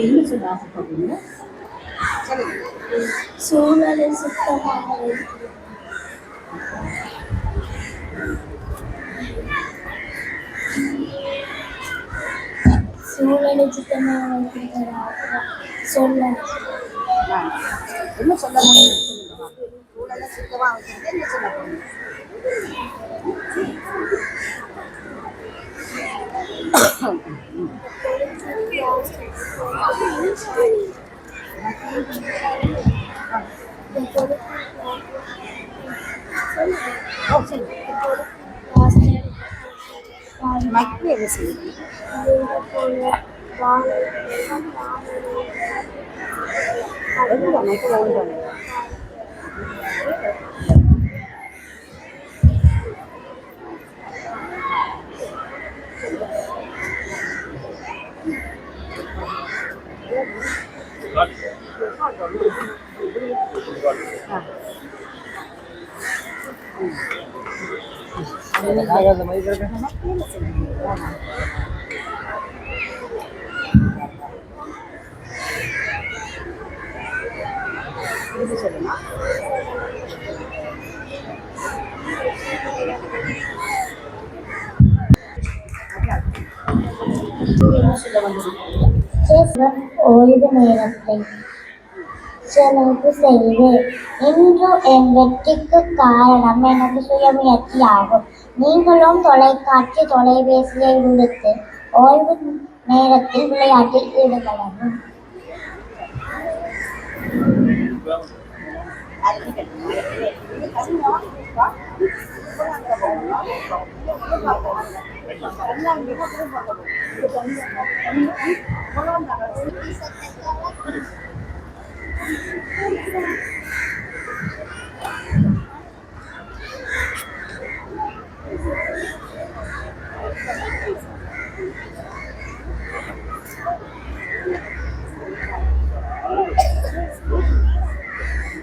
என்ன சொல்ல ஆசைப்படுறீங்க? சூழலை சுத்தமாக சூழலை சுத்தமாக சொல்ல என்ன சொல்ல முடியும்? சூழலை சுத்தமாக வச்சுட்டு என்ன சொல்ல முடியும்? மைக்கு என்ன செய்யுது? ஓய்வு நேரத்தை செலவு செய்து இன்று என் வெற்றிக்கு காரணம் எனது சுயமுயற்சி ஆகும். நீங்களும் தொலைபேசியை விடுத்து ஓய்வு நேரத்தில் விளையாட்டில் ஈடுபடவும்.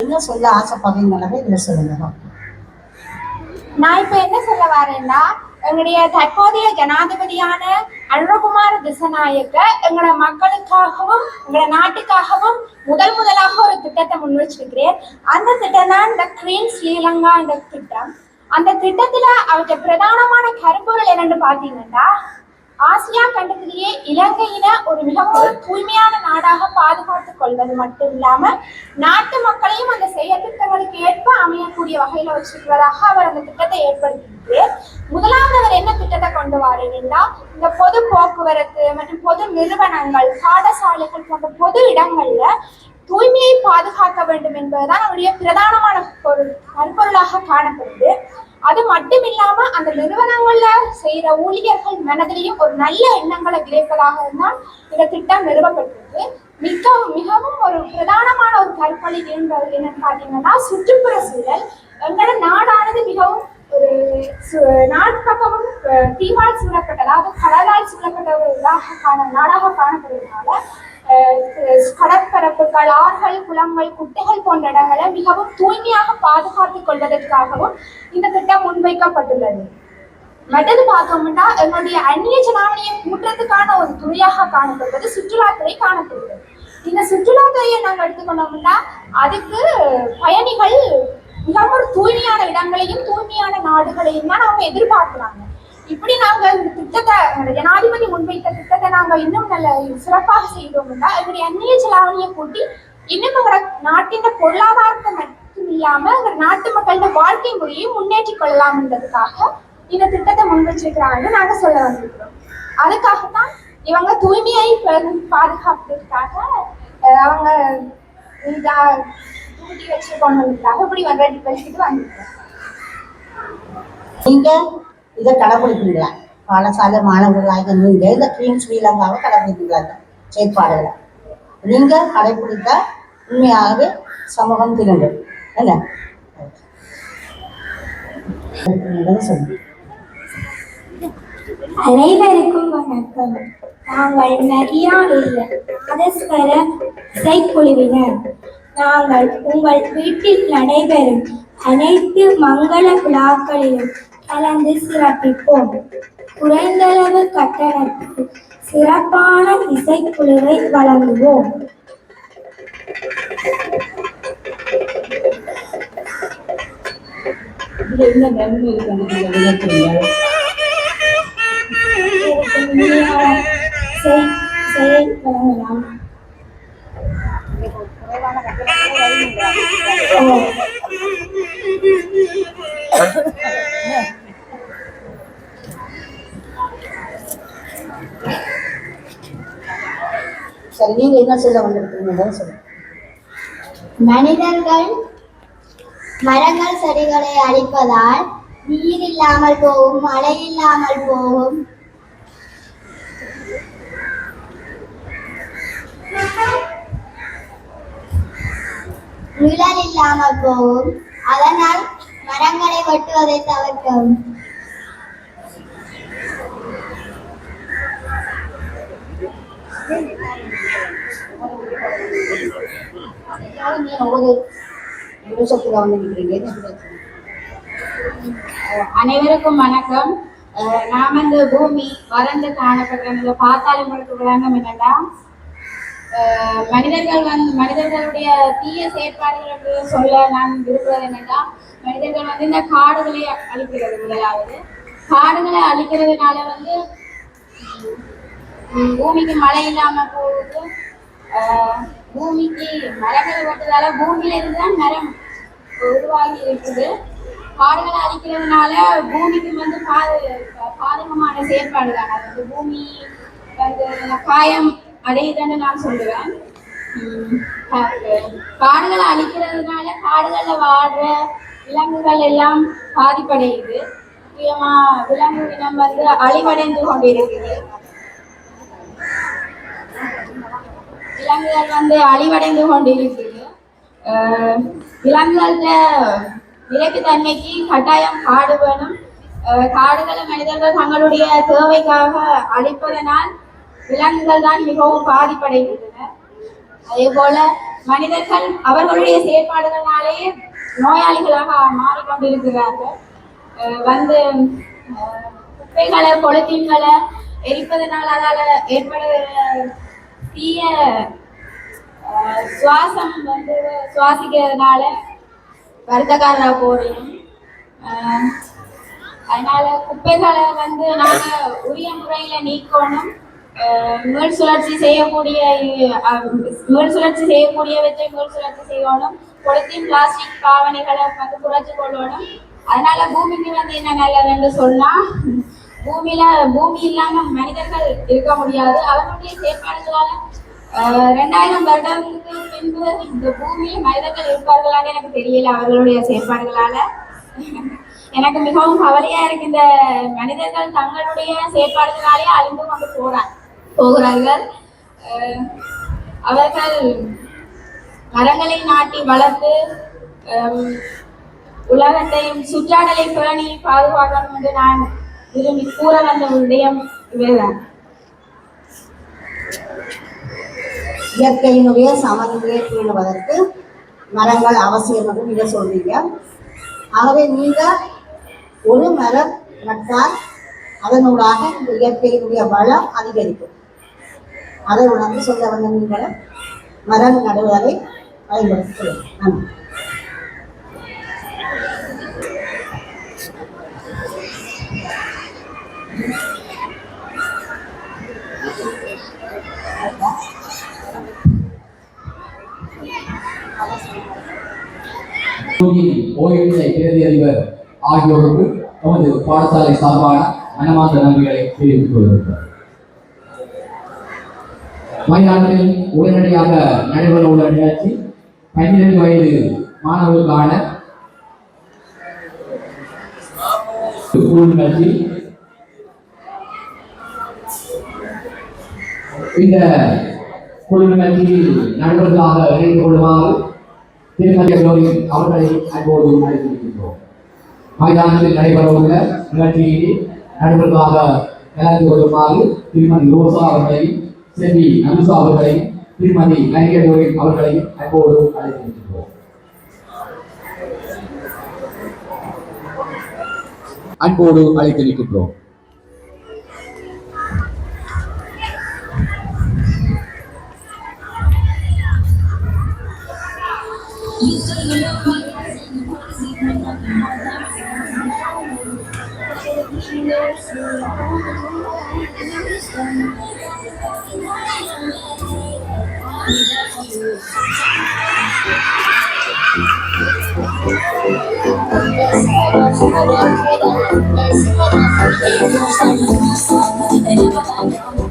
என்ன சொல்ல ஆசைப்படுறீங்களா இதுல சொல்லுங்க. நான் இப்ப என்ன சொல்ல வரேன்னா, எங்களுடைய தற்போதைய ஜனாதிபதியான அனுரகுமார திசநாயக்க எங்களோட மக்களுக்காகவும் எங்களோட நாட்டுக்காகவும் முதலாக ஒரு திட்டத்தை முன் வச்சிருக்கிறேன். அந்த திட்டம் தான் இந்த கிரீன் ஸ்ரீலங்கா என்ற திட்டம். அந்த திட்டத்துல அவற்றை பிரதானமான கருப்பொருள் என்னன்னு பாத்தீங்கன்னா, ஆசியா கண்டத்திலேயே இலங்கையில ஒரு மிகவும் தூய்மையான நாடாக பாதுகாத்துக் கொள்வது மட்டும் இல்லாம நாட்டு மக்களையும் அந்த செயற்திட்டங்களுக்கு ஏற்ப அமையக்கூடிய வகையில வச்சிருக்கிறதாக அவர் அந்த திட்டத்தை ஏற்படுத்தியிருக்கிறார். முதலாவது அவர் என்ன திட்டத்தை கொண்டு வாரீங்கன்னா, இந்த பொது போக்குவரத்து மற்றும் பொது நிறுவனங்கள், பாடசாலைகள் போன்ற பொது இடங்கள்ல தூய்மையை பாதுகாக்க வேண்டும் என்பதுதான் அவருடைய பிரதானமான கருப்பொருளாக காணப்படுது. அது மட்டும் இல்லாம அந்த நிறுவனங்கள்ல செய்யற ஊழியர்கள் மனதிலையும் ஒரு நல்ல எண்ணங்களை விளைப்பதாக இருந்தால் இந்த திட்டம் நிறுவப்பட்டிருக்கு. மிகவும் ஒரு பிரதானமான ஒரு கற்பழி என்னன்னு பாத்தீங்கன்னா சுற்றுப்புற சூழல். எங்களோட நாடானது மிகவும் ஒரு நாட்டு பக்கமும் தீவால் சூழப்பட்ட, அதாவது கடலால் சூழப்பட்ட ஒரு நாடாக காணப்படுவதனால கடற்பரப்புகள், ஆறுகள், குளங்கள், குட்டைகள் போன்ற இடங்களை மிகவும் தூய்மையாக பாதுகாத்துக் கொள்வதற்காகவும் இந்த திட்டம் முன்வைக்கப்பட்டுள்ளது. மற்றது பார்த்தோம்னா எங்களுடைய அந்நிய செலாவணியை கூட்டுறதுக்கான ஒரு துறையாக காணப்படுவது சுற்றுலாத்துறை காணப்படுகிறது. இந்த சுற்றுலாத்துறையை நாங்கள் எடுத்துக்கொண்டோம்னா அதுக்கு பயணிகள் மிகவும் ஒரு தூய்மையான இடங்களையும் தூய்மையான நாடுகளையும் தான் அவங்க எதிர்பார்க்கிறாங்க. இப்படி நாங்க இந்த திட்டத்தை, ஜனாதிபதி முன்வைத்த திட்டத்தை நாங்க இன்னும் நல்ல சிறப்பாக செய்தோம்னா எங்களுடைய அந்நிய செலாவணியை கூட்டி இன்னும் எங்களோட நாட்டின் பொருளாதாரத்தை மட்டும் இல்லாம எங்க நாட்டு மக்களோட வாழ்க்கை முறையும் முன்னேற்றிக் கொள்ளலாம் என்றதுக்காக இந்த திட்டத்தை முன் வச்சிருக்கிறாங்கன்னு நாங்க சொல்ல வந்திருக்கிறோம். அதுக்காகத்தான் இவங்க தூய்மையை பாதுகாப்பதற்காக அவங்க தூக்கி வச்சு கொண்டதுக்காக இப்படி வச்சுட்டு வந்திருக்கிறோம். நீங்க இதை கடைபிடிப்பீங்களா? பாடசாலை மாணவர்களாக நீங்க இந்த கிளீன் ஸ்ரீலங்காவை கடைபிடிப்பீங்களா? செயற்பாடுகளை நீங்க கடைபிடித்தா உண்மையாகவே சமூகம் திரும்பும். என்ன சொல்லு. அனைவருக்கும் வணக்கம். நாங்கள் மரியா நாதஸ்வர இசைக்குழுவினர். நாங்கள் உங்கள் வீட்டில் நடைபெறும் அனைத்து மங்கள விழாக்களிலும் கலந்து சிறப்பிப்போம். குறைந்தளவு கட்டணத்தில் சிறப்பான இசைக்குழுவை வழங்குவோம். வழங்கலாம். சரி, நீங்க என்ன சொல்ல வந்திருக்கீங்க சொல்லுங்க. மனிதர்கள் மரங்கள் செடிகளை அழிப்பதால் நீர் இல்லாமல் போகும், மழை இல்லாமல் போகும், நிழல் இல்லாமல் போகும். அதனால் மரங்களை வெட்டுவதை தவிர்க்கவும். அனைவருக்கும் வணக்கம். நாம இந்த பூமி வறண்டு காணப்படுற பார்த்தாலும் உங்களுக்கு விளங்கம் என்னன்னா, மனிதர்களுடைய தீய செயற்பாடுகளுக்கு சொல்ல நான் விரும்புவது என்னன்னா, மனிதர்கள் இந்த காடுகளை அழிக்கிறது. முதலாவது காடுகளை அழிக்கிறதுனால பூமிக்கு மழை இல்லாம போகுது. பூமிக்கு மரங்கள் வெட்டுறதால பூமியில இருந்துதான் மரம் உருவாகி இருக்குது. காடுகளை அழிக்கிறதுனால பூமிக்கு பாதகமான செயற்பாடு தான். அது பூமி காயம் அடையுதுன்னு நான் சொல்லுவேன். காடுகளை அழிக்கிறதுனால காடுகள்ல வாழ்ற விலங்குகள் எல்லாம் பாதிப்படையுது. முக்கியமா விலங்கு இனம் அழிவடைந்து கொண்டிருக்குது. விலங்குகள் அழிவடைந்து கொண்டிருக்குது. விலங்குகள விலங்குத்தன்மைக்கு கட்டாயம் காடு வேணும். காடுகளை மனிதர்கள் தங்களுடைய தேவைக்காக அழிப்பதனால் விலங்குகள் தான் மிகவும் பாதிப்படைகின்றன. அதே போல மனிதர்கள் அவர்களுடைய செயற்பாடுகளாலேயே நோயாளிகளாக மாறிக்கொண்டிருக்கிறார்கள். குப்பைகளை, பொலித்தீன்களை எரிப்பதனால் அதால ஏற்படுகிற தீய சுவாசம் சுவாசிக்கிறதுனால வருத்தக்காரரா போறோம். அதனால குப்பைகளை நாங்க உரிய முறையில நீக்கணும். மீள் சுழற்சி செய்யக்கூடியவற்றை மீள் சுழற்சி செய்யணும். பொலித்தீன், பிளாஸ்டிக் பாவனைகளை குறைச்சு கொள்ளணும். அதனால பூமிக்கு என்ன நல்லதுன்னு சொன்னா, பூமி இல்லாம மனிதர்கள் இருக்க முடியாது. அவர்களுடைய செயற்பாடுகளால 2000 வருடத்துக்கு பின்பு இந்த பூமியில் மனிதர்கள் இருப்பார்களான்னு எனக்கு தெரியல. அவர்களுடைய செயற்பாடுகளால எனக்கு மிகவும் கவலையா இருக்கு. இந்த மனிதர்கள் தங்களுடைய செயற்பாடுகளாலே அழிந்து கொண்டு போகிறார்கள். அவர்கள் மரங்களை நாட்டி வளர்த்து உலகத்தையும் சுற்றாடலை பேணி பாதுகாக்கணும் என்று நான் விரும்பி கூற வந்த விடயம் இவைதான். இயற்கையினுடைய சமநிலையை பேணுவதற்கு மரங்கள் அவசியம் என்று நீங்க சொல்றீங்க. ஆகவே நீங்க ஒரு மரம் நட்டால் அதனூடாக இந்த இயற்கையினுடைய வளம் அதிகரிக்கும். அதை உணர்ந்து சொல்ல வந்த நீங்கள் மரம் நடுவதை பயன்படுத்துகிறேன். நன்றி. ஓய்வில்லை பிரதி அதிபர் ஆகியோருக்கு நமது பாடசாலை சார்பான மனமார்ந்த நன்றிகளை தெரிவித்துக் கொள்கிறார். மைதானத்தில் உடனடியாக நடைபெற உள்ள நிகழ்ச்சி 12 வயது மாணவர்களுக்கான நிகழ்ச்சி. இந்த குழு நிகழ்ச்சியில் நண்பர்களாக இணைந்து கொள்ளுமாறு திருமதி அவர்களை அன்போடு அழைத்திருக்கின்றோம். மைதானத்தில் நடைபெறவுள்ள நிகழ்ச்சியில் நண்பர்களாக கலந்து கொள்ளுமாறு திருமதி ரோசா அவர்களையும் செல்வி நந்துசா அவர்களையும் திருமதி நரிகடோரி அவர்களையும் அன்போடு அழைத்திருக்கின்றோம். அன்போடு அழைத்திருக்கின்றோம்.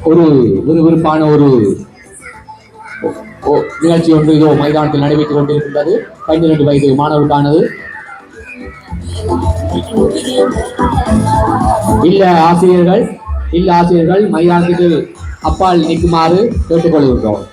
ஒரு விறுவிறுப்பான ஒரு நிகழ்ச்சி ஒன்று இதோ மைதானத்தில் நடைபெற்றுக் கொண்டிருக்கின்றது. 12 வயது மாணவர்களுக்கானது. இல்ல ஆசிரியர்கள் மைதானத்துக்கு அப்பால் நிற்குமாறு கேட்டுக்கொள்கின்றோம்.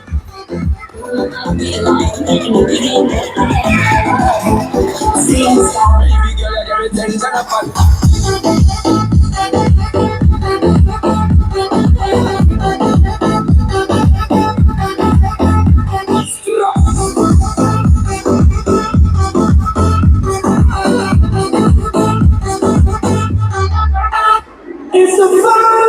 It's a fire.